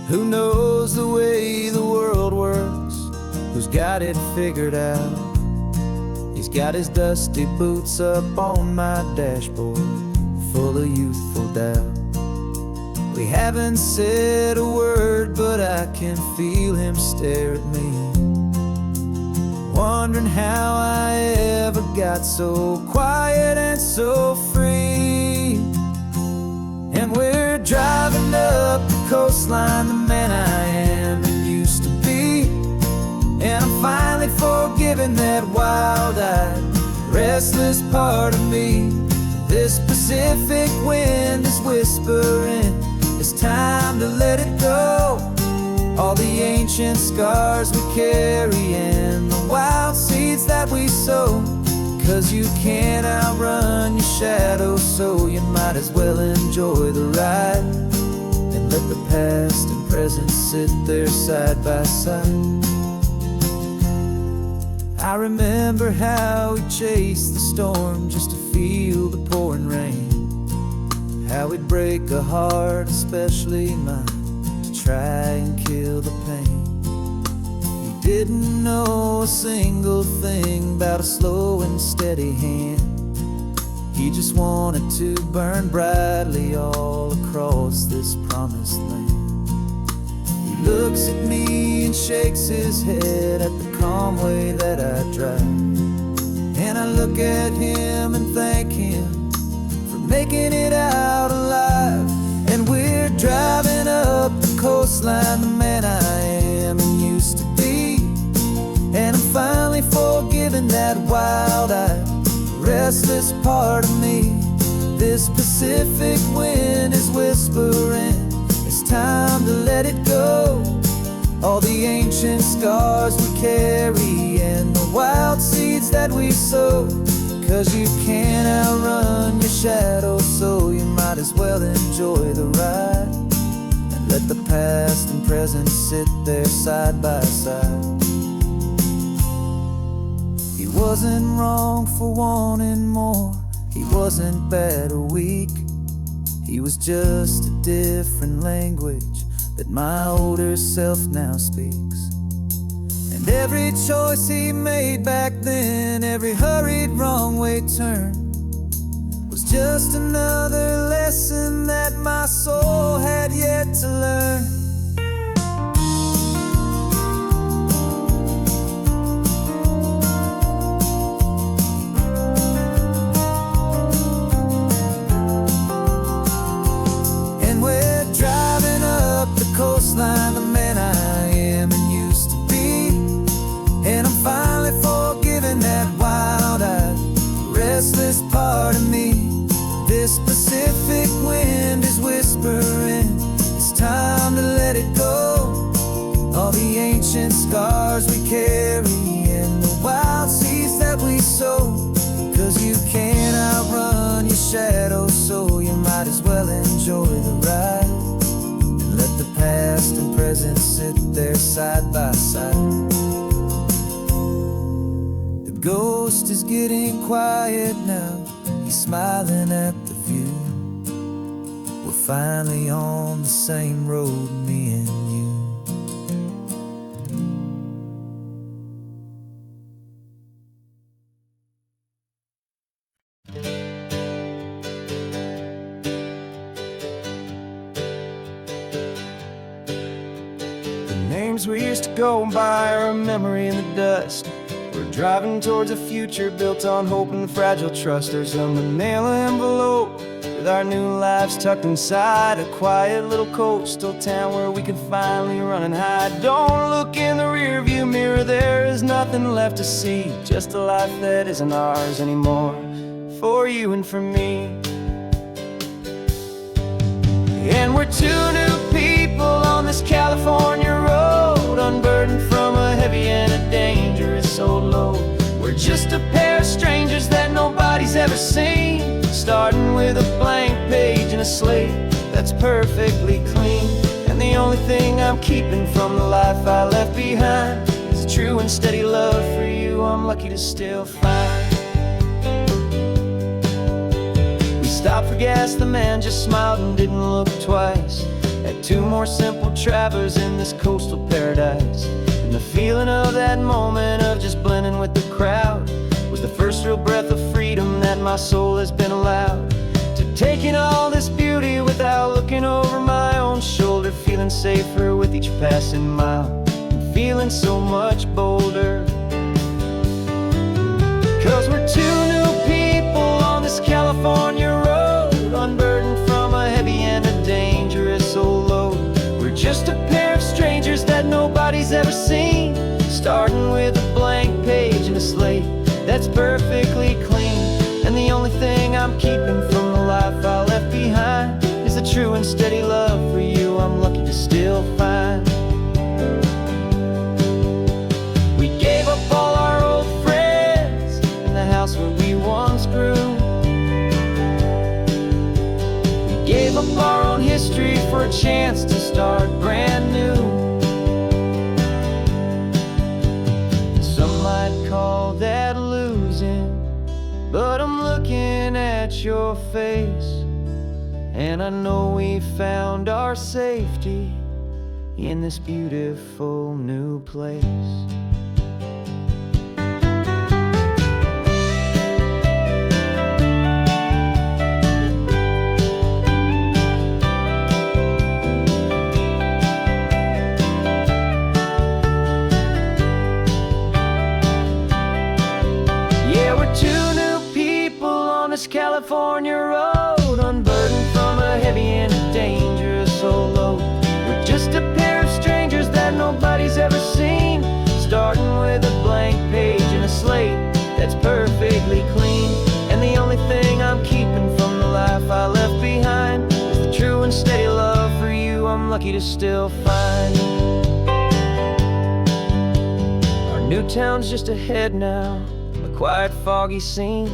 who knows the way the world works, who's got it figured out. He's got his dusty boots up on my dashboard, full of youthful doubt. We haven't said a word, but I can feel him stare at me, wondering how I ever got so quiet and so free. And we're driving up the coastline, the man I am and used to be. And I'm finally forgiving that wild-eyed, restless part of me. This Pacific wind is whispering, it's time to let it go. All the ancient scars we carry and the wild seeds that we sow. 'Cause you can't outrun your shadow, so you might as well enjoy the ride and let the past and present sit there side by side. I remember how we chased the storm just to feel the pouring rain, how we'd break a heart, especially mine, to try and kill the pain. He didn't know a single thing about a slow and steady hand. He just wanted to burn brightly all across this promised land. He looks at me and shakes his head at the calm way that I drive, and I look at him and thank him for making it out alive. And we're driving up the coastline, the man I am and used to be. And I'm finally forgiving that wild-eyed, restless part of me. This Pacific wind is whispering, it's time to let it go. All the ancient scars we carry and the wild seeds that we sow. 'Cause you can't outrun your shadow, so you might as well enjoy the ride and let the past and present sit there side by side. He wasn't wrong for wanting more, he wasn't bad or weak. He was just a different language that my older self now speaks. And every choice he made back then, every hurried wrong way turn, was just another lesson that my soul had yet to learn. And we're driving up the coastline, the man I am and used to be. And I'm finally forgiving that wild-eyed, restless part of me. This Pacific wind is whispering, it's time to let it go. All the ancient scars we carry and the wild seeds that we sow. 'Cause you can't outrun your shadow, so you might as well enjoy the ride and let the past and present sit there side by side. The ghost is getting quiet now, he's smiling at the view. We're finally on the same road, me and you. The names we used to go by are a memory in the dust. We're driving towards a future built on hope and fragile trust. There's a manila envelope with our new lives tucked inside, a quiet little coastal town where we can finally run and hide. Don't look in the rearview mirror, there is nothing left to see, just a life that isn't ours anymore, for you and for me. And we're two new people on this California road, unburdened from a heavy and a dangerous old load. We're just a pair of strangers that nobody's ever seen, starting with a blank page and a slate that's perfectly clean. And the the only thing I'm keeping from the life I left behind is a true and steady love for you I'm lucky to still find. We stopped for gas, the man just smiled and didn't look twice. Had two more simple travelers in this coastal paradise. And the feeling of that moment of just blending with the crowd was the first real breath of freedom that my soul has been allowed to take in all this beauty without looking over my own shoulder, feeling safer with each passing mile and feeling so much bolder. 'Cause we're two new people on this California road, unburdened from a heavy and a dangerous old load. We're just a pair of strangers that nobody's ever seen, starting with a blank page and a slate that's perfectly clean. And the only thing I'm keeping from the life I left behind is a true and steady love for you I'm lucky to still find. We gave up all our old friends in the house where we once grew. We gave up our own history for a chance to start brand new. Some might call that losing, but I'm looking at your face, and I know we found our safety in this beautiful new place. California road, unburdened from a heavy and a dangerous old load. We're just a pair of strangers that nobody's ever seen, starting with a blank page and a slate that's perfectly clean. And the only thing I'm keeping from the life I left behind is the true and steady love for you I'm lucky to still find. Our new town's just ahead now, a quiet, foggy scene.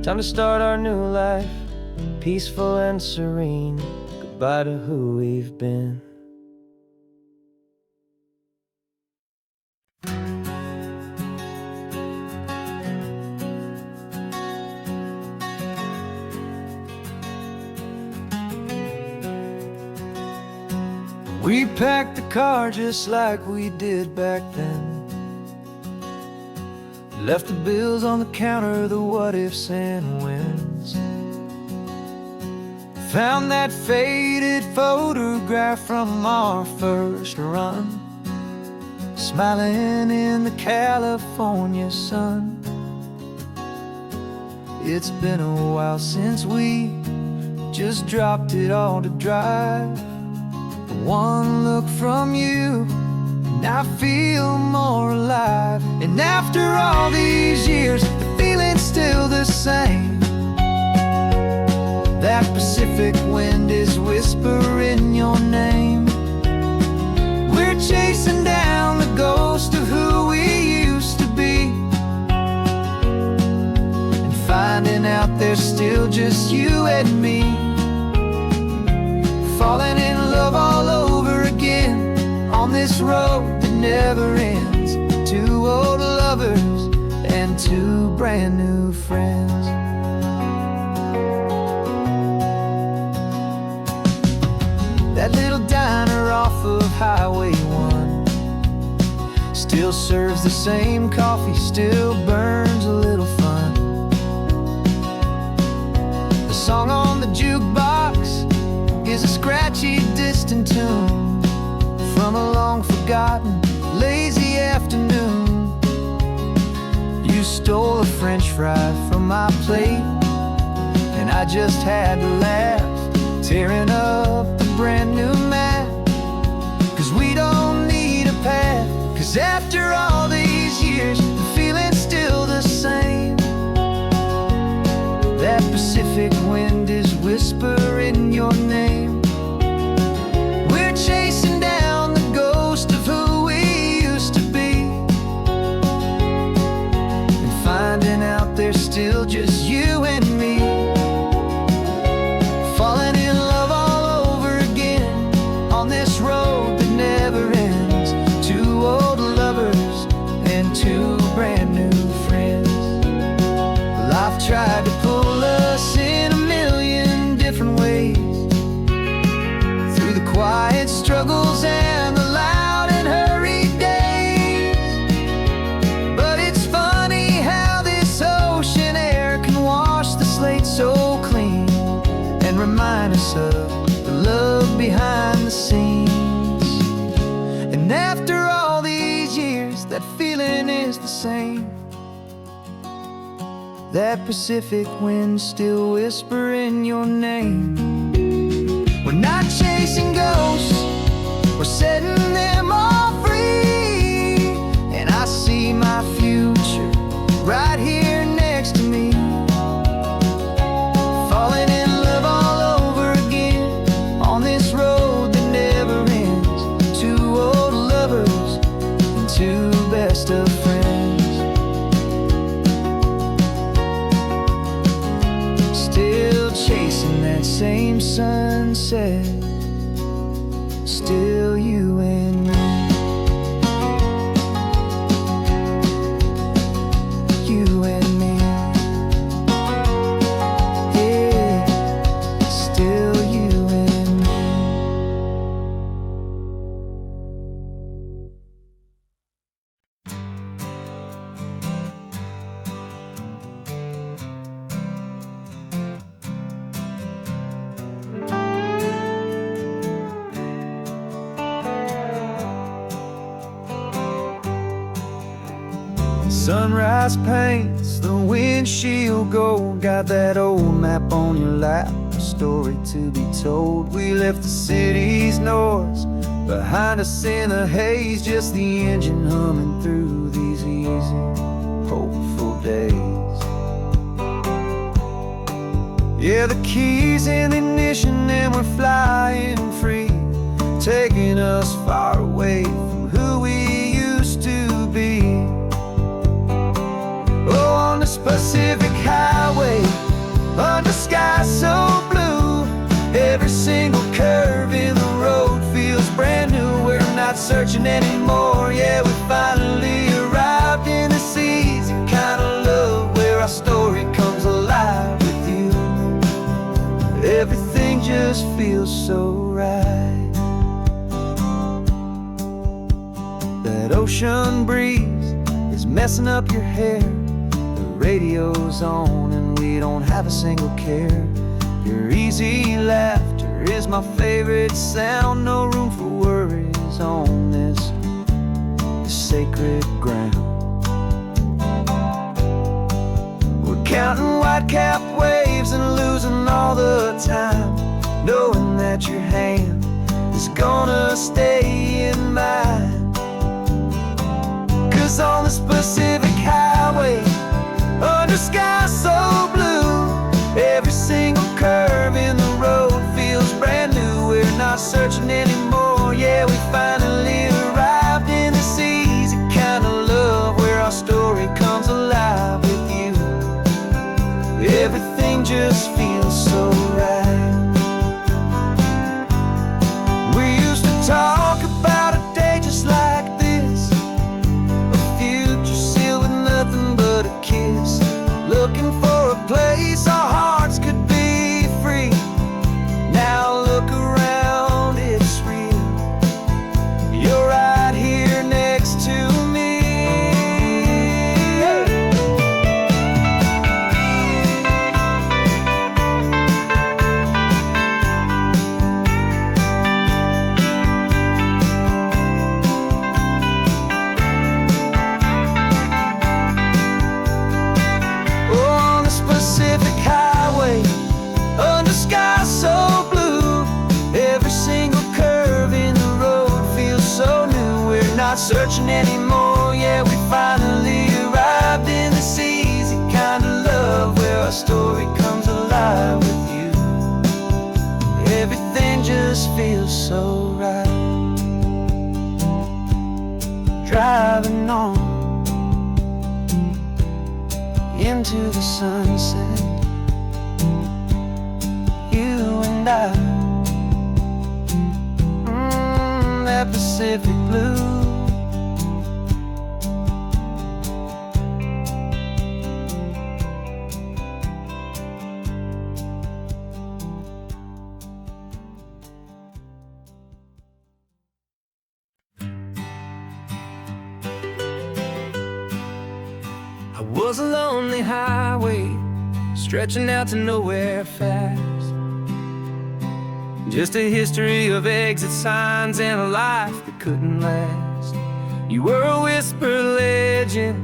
Time to start our new life, peaceful and serene. Goodbye to who we've been. We packed the car just like we did back then. Left the bills on the counter, the what ifs and whens. Found that faded photograph from our first run, smiling in the California sun. It's been a while since we just dropped it all to drive. One look from you and I feel more alive. And after all these years, the feeling's still the same. That Pacific wind is whispering your name. We're chasing down the ghost of who we used to be, and finding out there's still just you and me. Falling in love all over again on this road that never ends. Two old lovers and two brand new friends. That little diner off of Highway 1 still serves the same coffee, still burns a little fun. The song on the jukebox is a scratchy, distant tune from a long-forgotten, lazy afternoon. You stole a French fry from my plate, and I just had to laugh, tearing up the brand new map. 'Cause we don't need a path, 'cause after all these years, the feeling's still the same. That Pacific wind is whispering your name. We're chasing down the ghost of who we used to be, and finding out there's still just you and me. Falling in love all over again on this road same. That Pacific wind still whispering your name. We're not chasing ghosts, we're setting them all free. And I see my future right here next to me, falling in love all over again on this road that never ends. Two old lovers and two best of friends, still chasing that same sunset. Still you and me, you and me, yeah, still you and me. Sunrise paints the windshield gold. Got that old map on your lap, a story to be told. We left the city's noise behind us in the haze, just the engine humming through these easy, hopeful days. Yeah, the keys in the ignition and we're flying free, taking us far away from who we used to be. Oh, on this Pacific highway, under sky so blue, every single curve in the road feels brand new. We're not searching anymore, yeah, we finally arrived in this easy kind of love where our story comes alive with you. Everything just feels so right. That ocean breeze is messing up your hair, radio's on and we don't have a single care. Your easy laughter is my favorite sound. No room for worries on this sacred ground. We're counting white-capped waves and losing all the time, knowing that your hand is gonna stay in mine. 'Cause on this Pacific highway, under sky so blue, every single curve in the road feels brand new. We're not searching anymore, yeah, we finally arrived in this easy kind of love where our story comes alive with you. Everything just feels so right. We used to talk about a day just like this, a future sealed with nothing but a kiss, looking for a place our hearts could be free. Now look around, it's real. You're right here next to me. Pacific highway, under sky so blue, every single curve in the road feels so new. We're not searching anymore, yeah, we finally arrived in this easy kind of love where our story comes alive with you. Everything just feels so right. Driving on into the sunset, you and I, that Pacific blue. I was a lonely highway, stretching out to nowhere fast. Just a history of exit signs and a life that couldn't last. You were a whisper legend,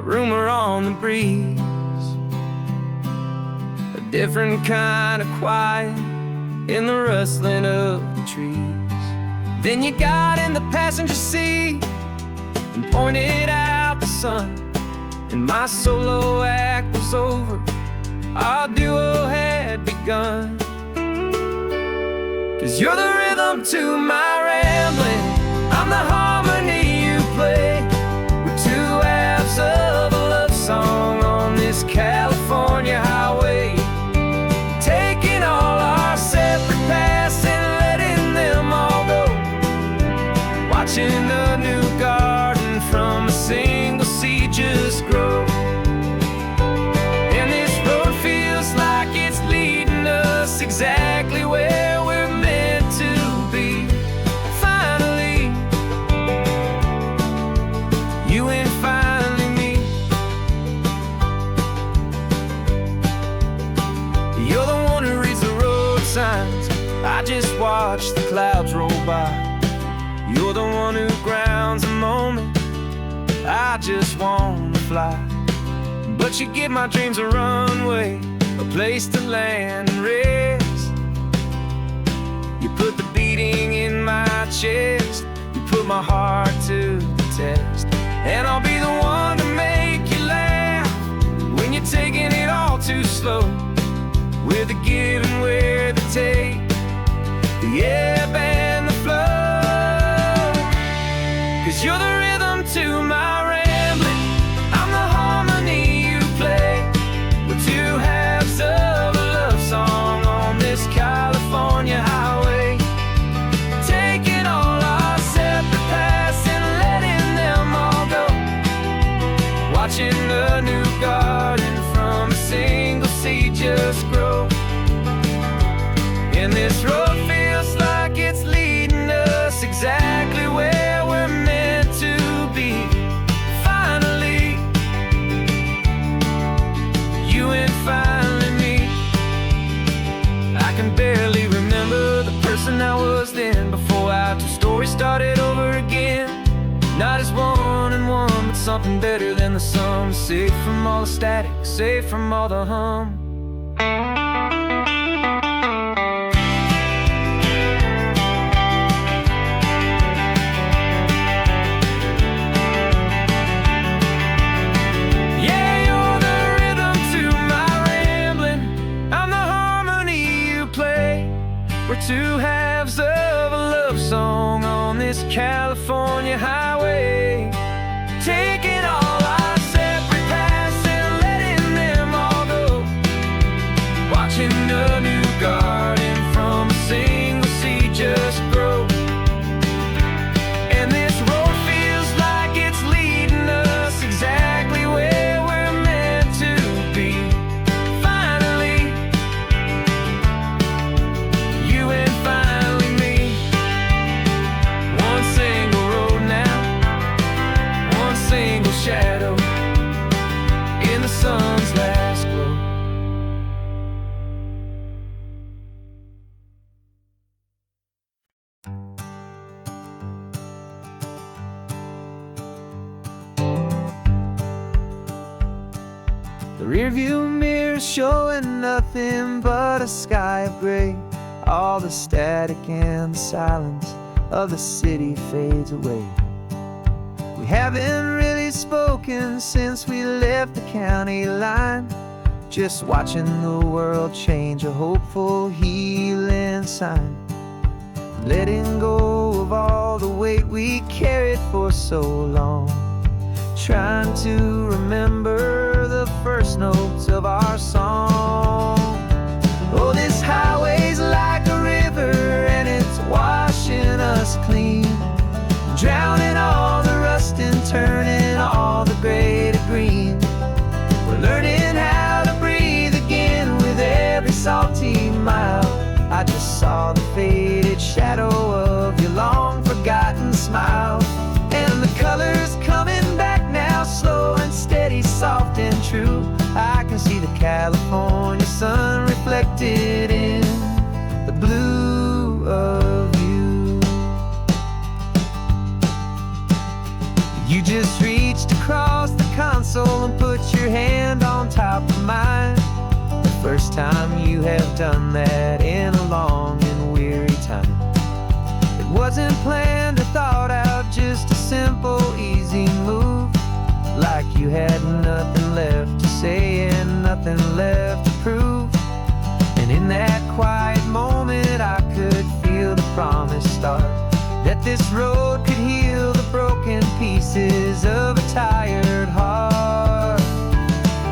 a rumor on the breeze, a different kind of quiet in the rustling of the trees. Then you got in the passenger seat and pointed out the sun, and my solo act was over, our duo had begun. 'Cause you're the rhythm to my rambling, I'm the harmony you play. We're two halves of a love song on this California highway, taking all our separate paths and letting them all go, watching a new garden from a single seed just grow. And this road feels like it's leading us exactly where we're meant to be. Finally, you and finally me. You're the one who reads the road signs, I just watch the clouds roll by. You're the one who grounds the moment, I just wanna fly. But you give my dreams a runway, a place to land and rest. You put the beating in my chest, you put my heart to the test. And I'll be the one to make you laugh when you're taking it all too slow. We're the give and we're the take, the ebb and the flow. 'Cause you're the rhythm to my rambling, I'm the harmony you play. We're two halves of a love song on this California highway, taking all our separate paths and letting them all go, watching a new garden from a single seed just grow. And this road feels like it's leading us exactly where we're meant to be. Finally, you and finally me. I can barely remember the person I was then, before our two stories started over again. Not as one and one, but something better than the sum. Safe from all the static, safe from all the hum. We're two halves of a love song on this California highway, taking all our separate paths and letting them all go, watching a new garden from a single seed just grow. And this road feels like it's leading us exactly where we're meant to be. Finally, you and finally me. One single road now, one single shadow in the sun's last glow. The rearview mirror's showing nothing but a sky of gray. All the static and the silence of the city fades away. We haven't really spoken since we left the county line, just watching the world change, a hopeful healing sign. Letting go of all the weight we carried for so long, trying to remember the first notes of our song. Oh, this highway's like a river and it's washing us clean, drowning all the rust and turning all the gray to green. We're learning how to breathe again with every salty mile. I just saw the faded shadow of your long forgotten smile, and the colors coming back now, slow and steady, soft and true. I can see the California sun reflected in the blue of you. You just reached across the console top of mind. The first time you have done that in a long and weary time. It wasn't planned or thought out, just a simple, easy move. Like you had nothing left to say and nothing left to prove. And in that quiet moment I could feel the promise start, that this road could heal the broken pieces of a tired heart.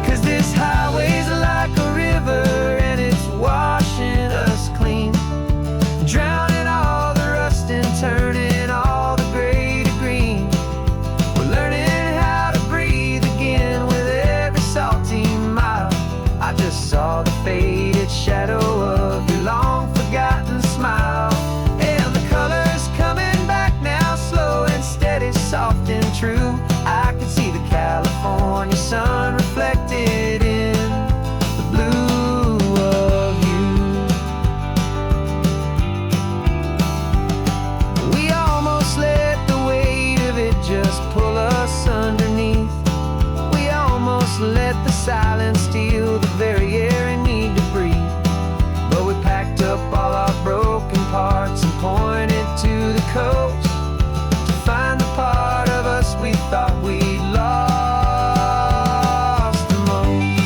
'Cause this highway's like a river and it's washing us clean, drowning all the rust and turning all the gray to green. We're learning how to breathe again with every salty mile. I just saw the faded shadow of your long forgotten smile. And the colors coming back now, slow and steady, soft and true. I can see the California sun reflected in the blue of you. We almost let the weight of it just pull us underneath. We almost let the silence steal the very air I need to breathe. But we packed up all our broken parts and pointed to the coast to find the part of us we thought we'd lost the most.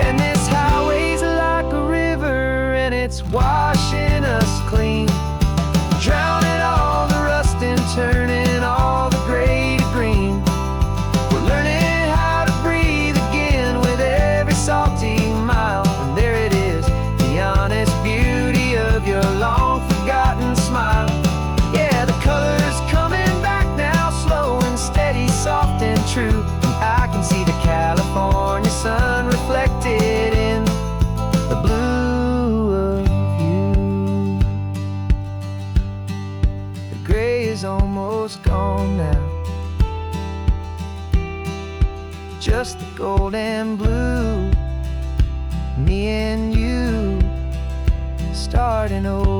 And this highway's like a river and it's washing us clean, drowning all the rust and turning all the gray to green. We're learning how to breathe again with every salty mile. And there it is, the honest beauty of your long forgotten smile. Yeah, the colors coming back now, slow and steady, soft and true. And I can see the California sun reflected in the blue of you. The gray is almost gone now, just the gold and blue. Me and you starting over.